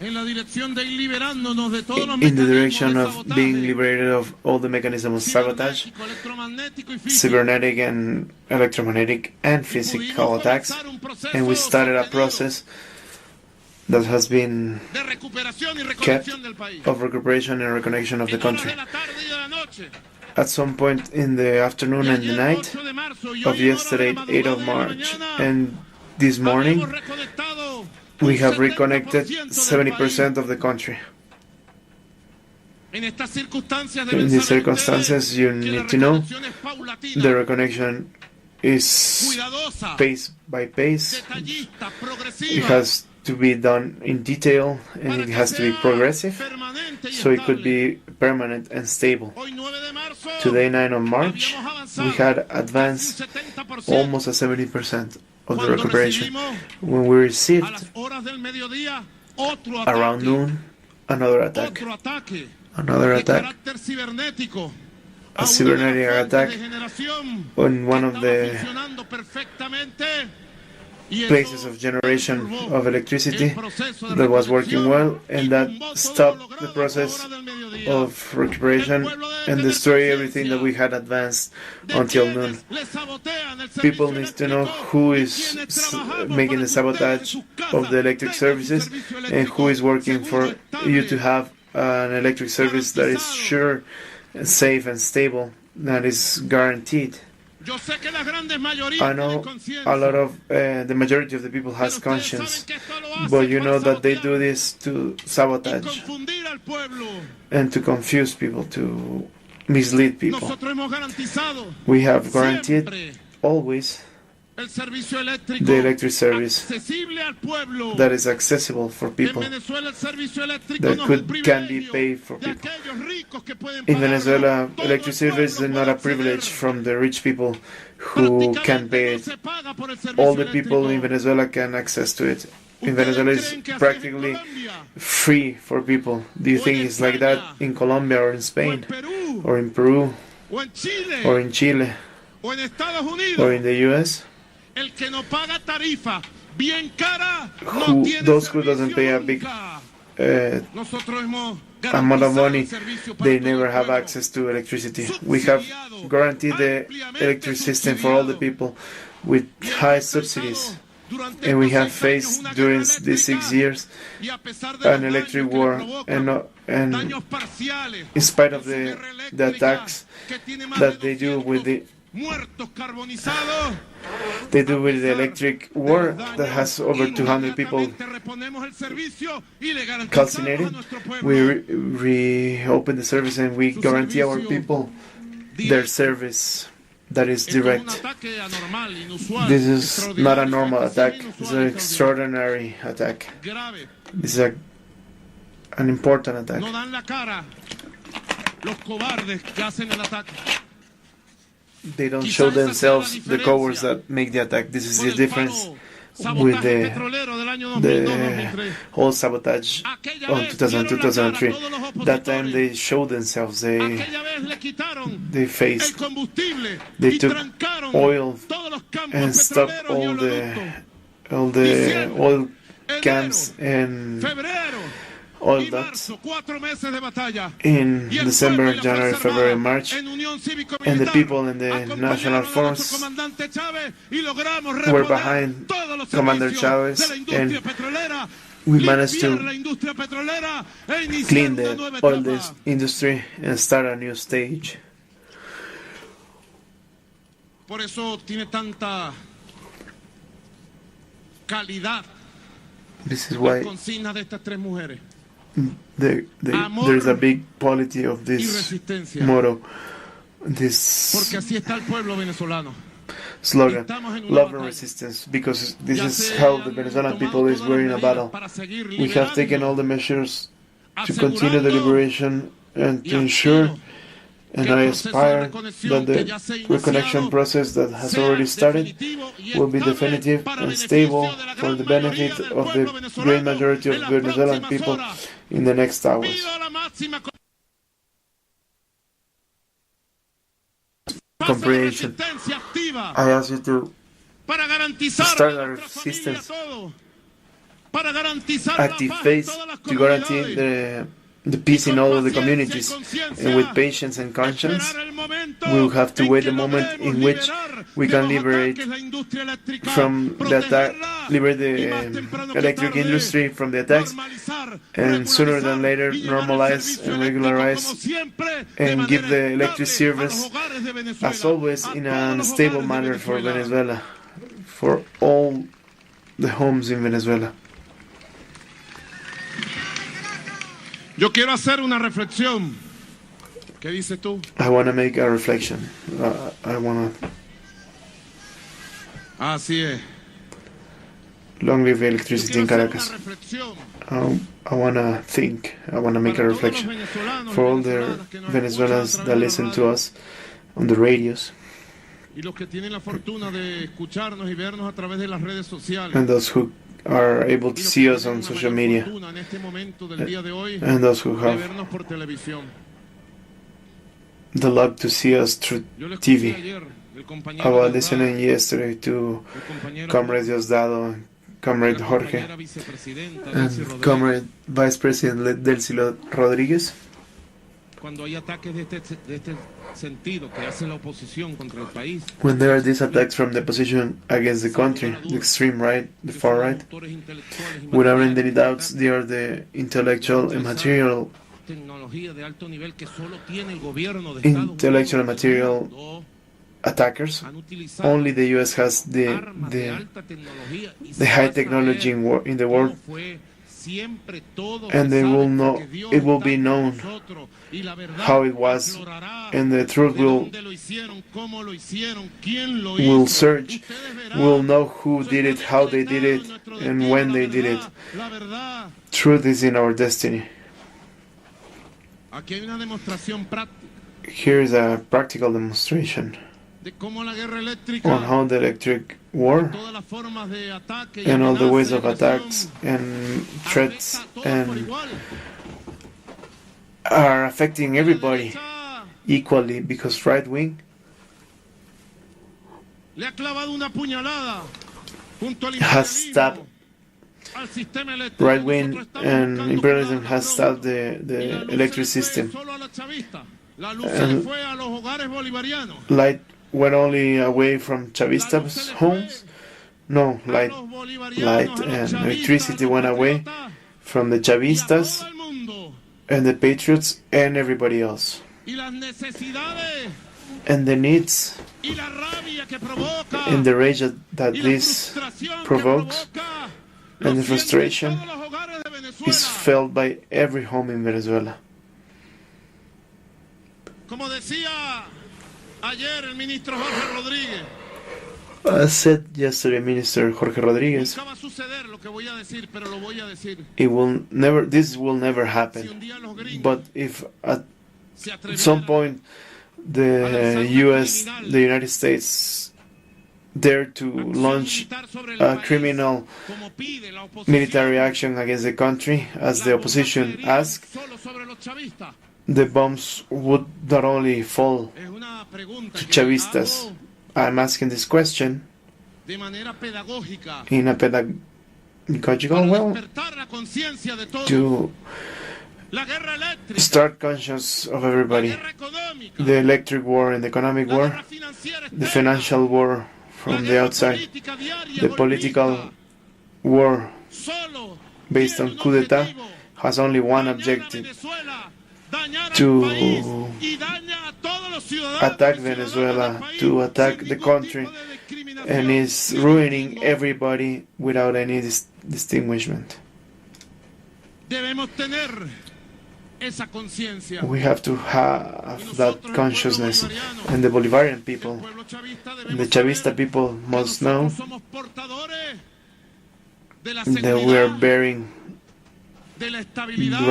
in the direction of being liberated of all the mechanisms of sabotage, cybernetic and electromagnetic and physical attacks, and we started a process that has been kept of recuperation and reconnection of the country. At some point in the afternoon and the night of yesterday, 8th of March, and this morning, we have reconnected 70% of the country. In these circumstances, you need to know the reconnection is pace by pace. It has to be done in detail, and it has to be progressive, so it could be permanent and stable. Today, 9th of March, we had advanced almost a 70% of the recuperation. When we received around noon another attack, a cybernetic attack on one of the places of generation of electricity that was working well, and that stopped the process of recuperation and destroy everything that we had advanced until noon. People need to know who is making the sabotage of the electric services and who is working for you to have an electric service that is sure, safe and stable, that is guaranteed. I know a lot of the majority of the people has conscience, but you know that they do this to sabotage and to confuse people, to mislead people. We have guaranteed always the electric service that is accessible for people, that can be paid for people. In Venezuela, electric service is not a privilege from the rich people who can pay it. All the people in Venezuela can access to it. In Venezuela, it's practically free for people. Do you think it's like that in Colombia or in Spain or in Peru or in Chile or in the US? Those who doesn't pay a big amount of money, they never have access to electricity. We have guaranteed the electric system for all the people with high subsidies, and we have faced during these 6 years an electric war, and in spite of the attacks that they do with the electric war that has over 200 people calcinated. We reopen the service and we guarantee our people their service that is direct. This is not a normal attack. It's an extraordinary attack. This is an important attack. They don't show themselves, the cowards that make the attack. This is the difference with the whole sabotage on 2003. That time they showed themselves. They faced. They took oil and stopped all the oil camps and oil ducts in December, January, February, March, and the people in the National Force were behind Commander Chavez, and we managed to clean the oil industry and start a new stage. Por eso tiene tanta calidad. This is why consignas de estas tres mujeres. there is a big quality of this motto, this Porque así está el pueblo venezolano. slogan, love and resistance, because this is how the Venezuelan people is wearing a battle. We have taken all the measures to continue the liberation and to ensure, and I aspire that the reconnection process that has already started will be definitive and stable for the benefit of the great majority of Venezuelan people in the next hours. Comprehension. I ask you to start a resistance, active phase, to guarantee the peace in all of the communities, and with patience and conscience we will have to wait the moment in which we can liberate from the attack, liberate the electric industry from the attacks, and sooner than later normalize and regularize and give the electric service as always in a stable manner for Venezuela, for all the homes in Venezuela. Yo quiero hacer una reflexión. ¿Qué dices tú? I want to make a reflection. I want to... Así es. Long live electricity in Caracas. I want to think. I want to make a reflection for all the Venezuelans that listen to us on the radios, Y los que tienen la fortuna de escucharnos y vernos a través de las redes sociales. and those who are able to see us on social media, En este momento del día de hoy, and those who de have vernos por televisión. the luck to see us through TV. I was listening yesterday to Comrade Diosdado, Comrade Jorge, and Comrade Vice President Delcy Rodriguez. When there are these attacks from the opposition against the country, the extreme right, the far right, without any doubts, they are the intellectual and material attackers. Only the U.S. has the high technology in the world, and they will know. It will be known how it was, and the truth will surge. We'll know who did it, how they did it, and when they did it. Truth is in our destiny. Here is a practical demonstration on how the electric war and all the ways of attacks and threats and are affecting everybody equally, because right wing has stabbed right wing and imperialism has stabbed the electric system, and light went only away from Chavistas' homes. No, light and electricity went away from the Chavistas and the patriots and everybody else. And the needs and the rage that this provokes and the frustration is felt by every home in Venezuela. As said yesterday, Minister Jorge Rodriguez, this will never happen. But if at some point the United States dare to launch a criminal military action against the country, as the opposition asked, the bombs would not only fall to Chavistas. I'm asking this question in a pedagogical way to start conscious of everybody. The electric war and the economic war, the financial war from the outside, the political war based on coup d'etat has only one objective: to attack Venezuela, to attack the country, and is ruining everybody without any distinguishment. We have to have that consciousness, and the Bolivarian people, the Chavista people must know that we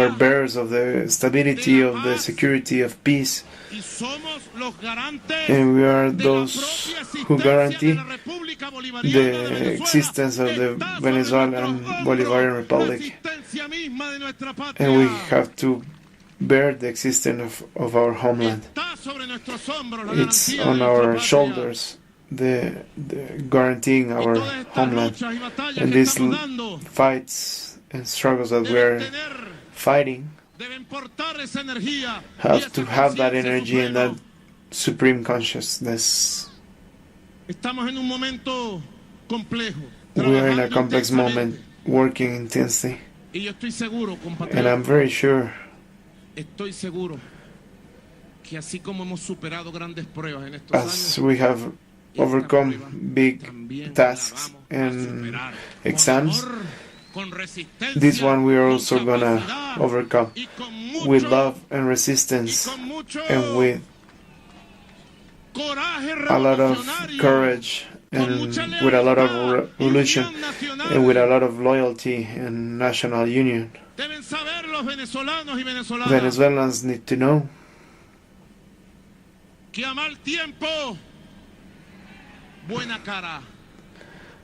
are bearers of the stability, of the security, of peace, and we are those who guarantee the existence of the Venezuelan Bolivarian Republic, and we have to bear the existence of our homeland. It's on our shoulders, the guaranteeing our homeland, and these fights and struggles that we're fighting have to have that energy and that supreme consciousness. We are in a complex moment, working intensely, and I'm very sure as we have overcome big tasks and exams, this one we are also gonna overcome with love and resistance, and with a lot of courage, and with a lot of revolution, and with a lot of loyalty and national union. Venezuelans need to know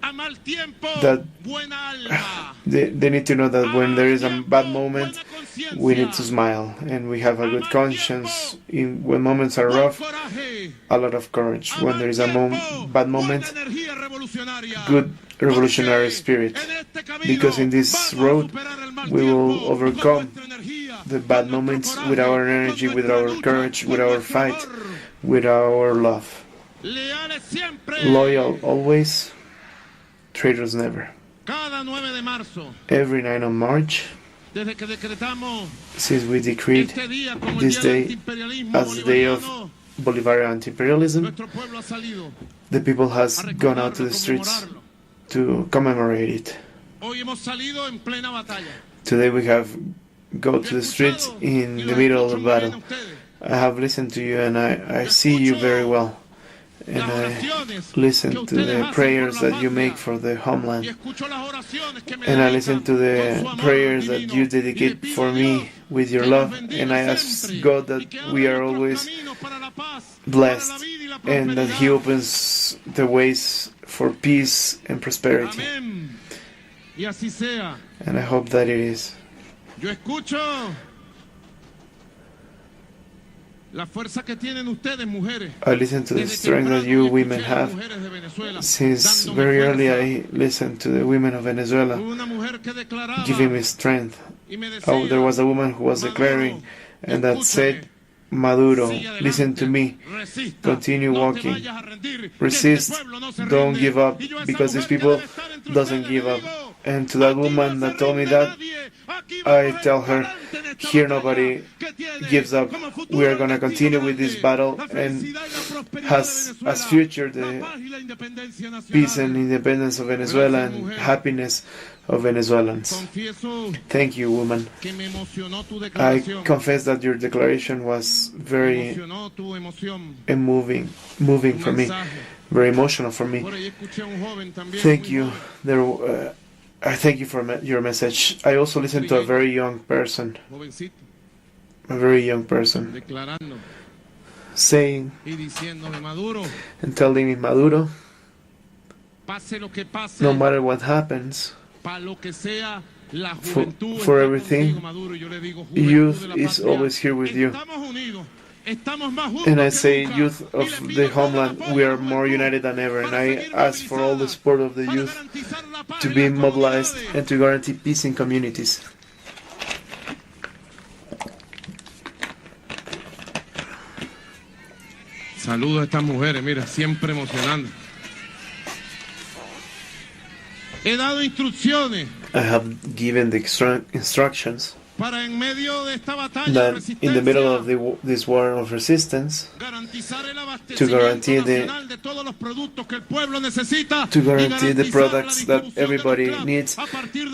that they need to know that when there is a bad moment, we need to smile, and we have a good conscience. When moments are rough, a lot of courage. When there is a bad moment, good revolutionary spirit. Because in this road, we will overcome the bad moments with our energy, with our courage, with our fight, with our love. Loyal always, traitors never. Every 9 of March, since we decreed this day as the day of Bolivarian anti-imperialism, the people has gone out to the streets to commemorate it. Today we have go to the streets in the middle of the battle. I have listened to you, and I see you very well. And I listen to the prayers that you make for the homeland. And I listen to the prayers that you dedicate for me with your love. And I ask God that we are always blessed and that He opens the ways for peace and prosperity. And I hope that it is. I listen to the strength that you women have. Since very early I listened to the women of Venezuela giving me strength. Oh, there was a woman who was declaring and that said, Maduro, listen to me, continue walking, resist, don't give up, because these people doesn't give up. And to that woman that told me that, I tell her, here nobody gives up. We are going to continue with this battle and has as future the peace and independence of Venezuela and happiness of Venezuelans. Thank you, woman. I confess that your declaration was very moving for me, very emotional for me. Thank you. I thank you for your message. I also listened to a very young person, saying and telling me, Maduro, no matter what happens, for everything, youth is always here with you. And I say, youth of the homeland, we are more united than ever. And I ask for all the support of the youth to be mobilized and to guarantee peace in communities. Saludo a estas mujeres, mira, siempre emocionando. He dado instrucciones. I have given the instructions Para en medio de esta batalla that in the middle of this war of resistance, to guarantee the products that everybody needs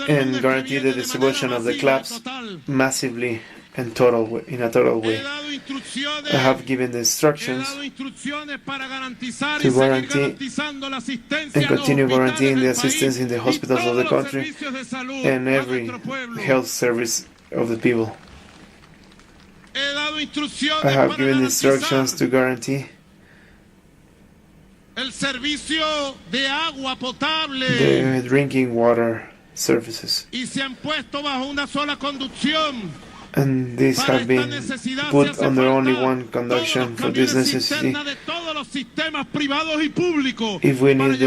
and guarantee the distribution of the claps massively and in a total way. I have given the instructions to guarantee and continue guaranteeing the assistance in the hospitals of the country and every health service of the people. I have given the instructions to guarantee the drinking water services. And these have been put under only one conduction for this necessity. If we need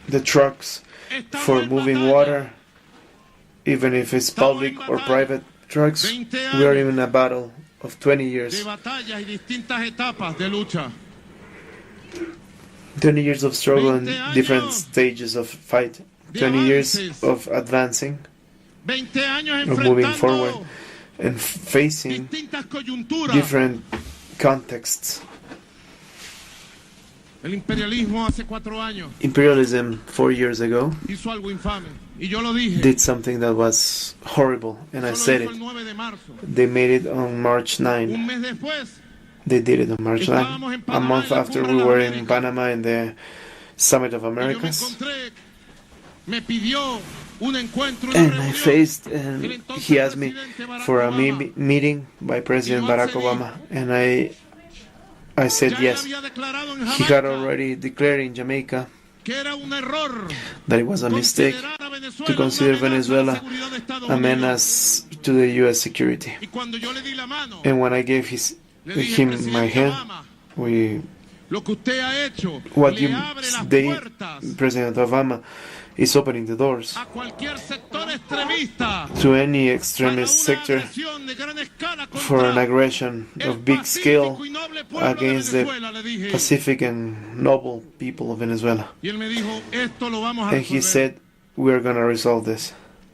the trucks for moving water, even if it's public or private trucks, we are in a battle of 20 years. 20 years of struggle and different stages of fight. 20 years of advancing, of moving forward, and facing different contexts. Imperialism 4 years ago did something that was horrible, and I said it. They made it on March 9. They did it on March 9. A month after we were in Panama in the Summit of Americas. And I faced, and he asked me for a meeting by President Barack Obama, and I said yes. He had already declared in Jamaica that it was a mistake to consider Venezuela a menace to the U.S. security. And when I gave him my hand, what President Obama is opening the doors to any extremist sector for an aggression of big scale against the pacific and noble people of Venezuela. And he said, we are going to resolve this.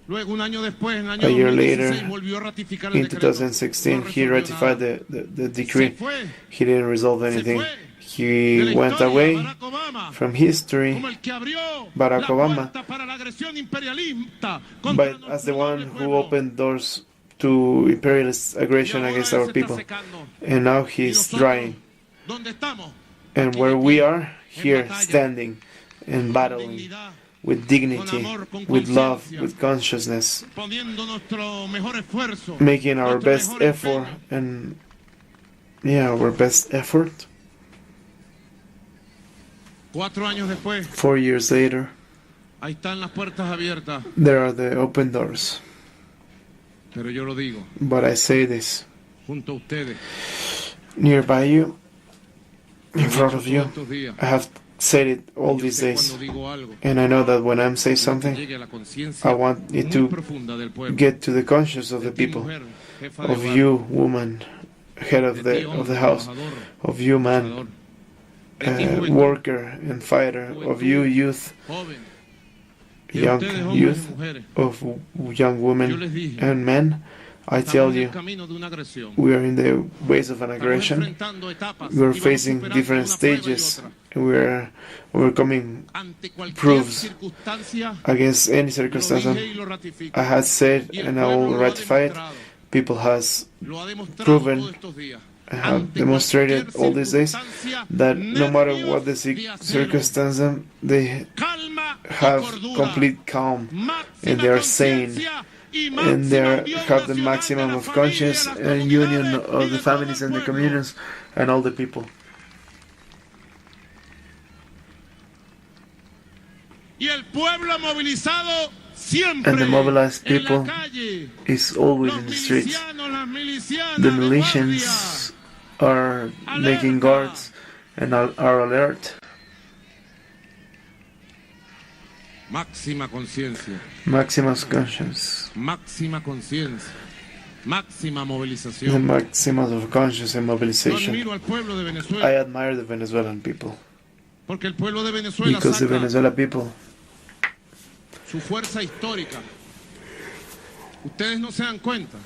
A year later, in 2016, he ratified the decree. He didn't resolve anything. He went away from history, Barack Obama, but as the one who opened doors to imperialist aggression against our people. And now he's drying. And where we are, here, standing and battling with dignity, with love, with consciousness, making our best effort, and our best effort. 4 years later, there are the open doors. But I say this, nearby you, in front of you, I have said it all these days, and I know that when I'm saying something, I want it to get to the conscience of the people, of you, woman, head of the house, of you, man, worker and fighter, of you, youth, young youth, of young women and men. I tell you, we are in the ways of an aggression. We are facing different stages, and we are overcoming proofs against any circumstance. I have said, and I will ratify it. People has proven and have demonstrated all these days that no matter what the circumstance, they have complete calm, and they are sane, and they have the maximum of conscience and union of the families and the communities and all the people. And the mobilized people is always in the streets. The militians are making guards and are alert. Máxima conciencia. Máxima conscience. Máxima conciencia. Máxima The movilización. maximum of conscience and Yo mobilization. admiro al pueblo de I Venezuela admire the Venezuelan people, porque el pueblo de Venezuela because the saca Venezuela people, su fuerza histórica. Ustedes no se dan cuenta.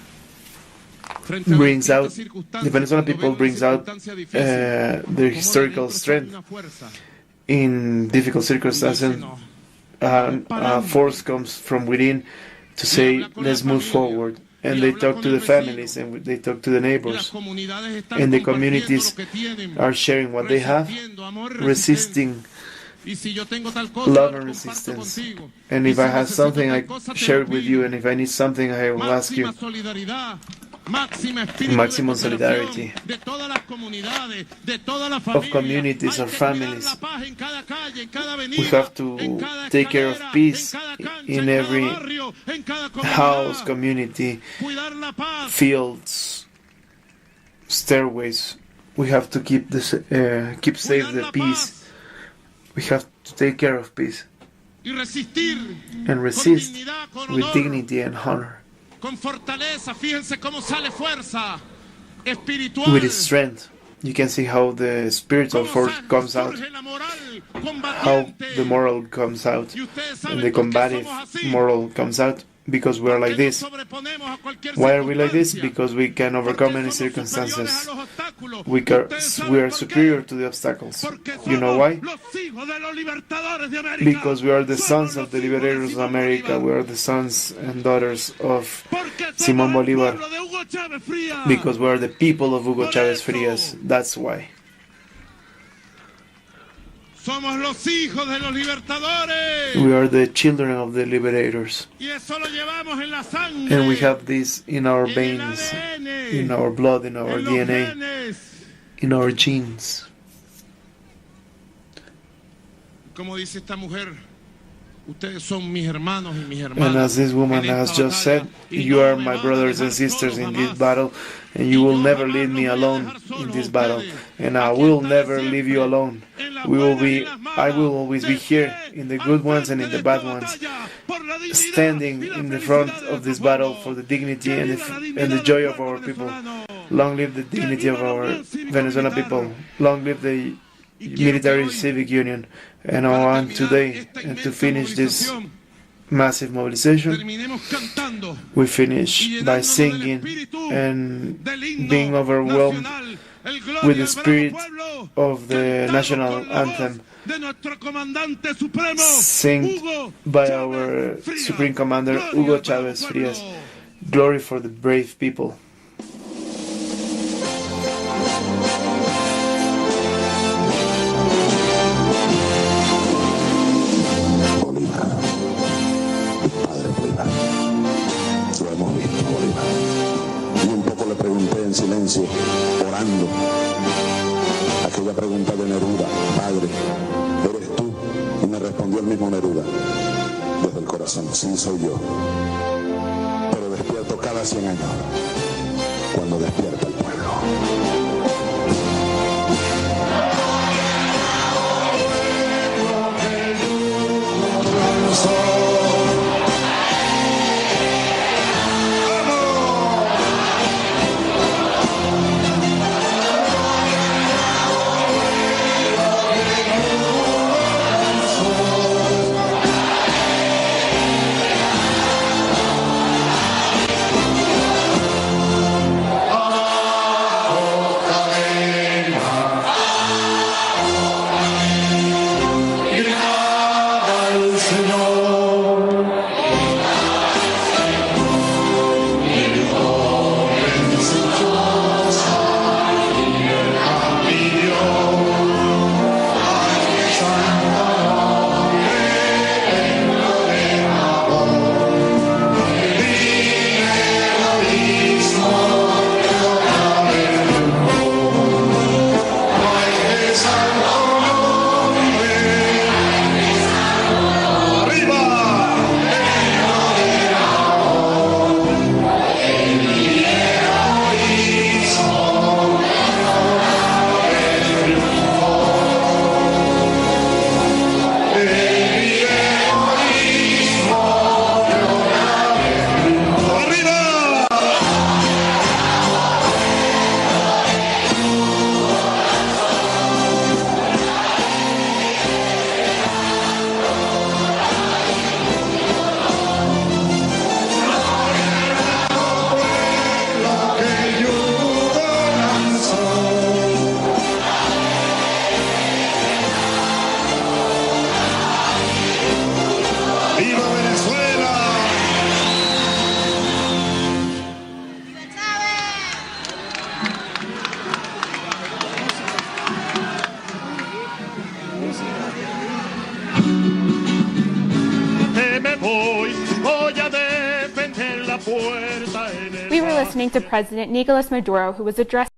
Frente a brings distintas out, circunstancias, the Venezuelan cuando people ven brings out circunstancias difíciles, their cómo historical dentro strength. una fuerza In difficult circumstances, no, a force comes from within to say, let's move forward. And they talk to the families, and they talk to the y las neighbors, comunidades están and the compartiendo communities lo que tienen, are sharing what they have, resistiendo, amor y resisting Y si yo tengo tal cosa, love lo and comparto resistance. contigo. And Y if si I have necesito something, tal I cosa, te share lo it with pido. you, and if I need something, I will ask you. Máxima solidaridad, máxima espíritu Maximum de solidarity cooperación de todas las comunidades, de todas las of familias. communities Hay or que cuidar families. la paz en cada calle, en cada We avenida, have to en cada take care of escalera, peace en cada cancha, in en cada every barrio, en cada comunidad. house, community, Cuidar la paz. fields, stairways. We have to keep keep safe the peace. We have to take care of peace Y resistir and resist con dignidad, con with honor, dignity and honor, con fortaleza. Fíjense cómo sale fuerza espiritual. with strength. You can see how the spiritual force comes out, surge la moral how combatiente. the moral comes out, Y ustedes saben and the por qué combative somos así. moral comes out, because we are like Porque this. nos sobreponemos a cualquier Why are we like this? circunstancia. Because we can overcome any Porque somos circumstances. superiores a los obstáculos. We Ustedes saben are por qué. superior to the obstacles. Porque You know somos why? los hijos de los libertadores de América. Because we are the Somos sons los of the hijos de liberators of Simón America. Bolívar. We are the sons and daughters of Porque somos Simón el Bolívar. pueblo de Hugo Chávez Frías. Because we are the people of Hugo Por Chávez eso. Frías. That's why. Somos los hijos de los libertadores. We are the children of the liberators. Y eso lo llevamos en la sangre. And we have this in our en el veins, ADN, in our blood, in our en los DNA, genes. in our genes. Como dice esta mujer, ustedes son mis hermanos y mis And hermanas. as this woman has just said, you are my brothers and sisters in this battle, and you will never leave me alone in this battle, and I will never leave you alone. I will always be here in the good ones and in the bad ones, standing in the front of this battle for the dignity and the joy of our people. Long live the dignity of our Venezuelan people. Long live the military civic union. And I want today, and to finish this massive mobilization, we finish by singing and being overwhelmed with the spirit of the national anthem, sung by our Supreme Commander Hugo Chávez Frías. Glory for the brave people. En silencio, orando, aquella pregunta de Neruda: Padre, ¿eres tú? Y me respondió el mismo Neruda, desde el corazón: sí, soy yo, pero despierto cada 100 años, cuando despierta el pueblo. We were listening to President Nicolás Maduro, who was addressing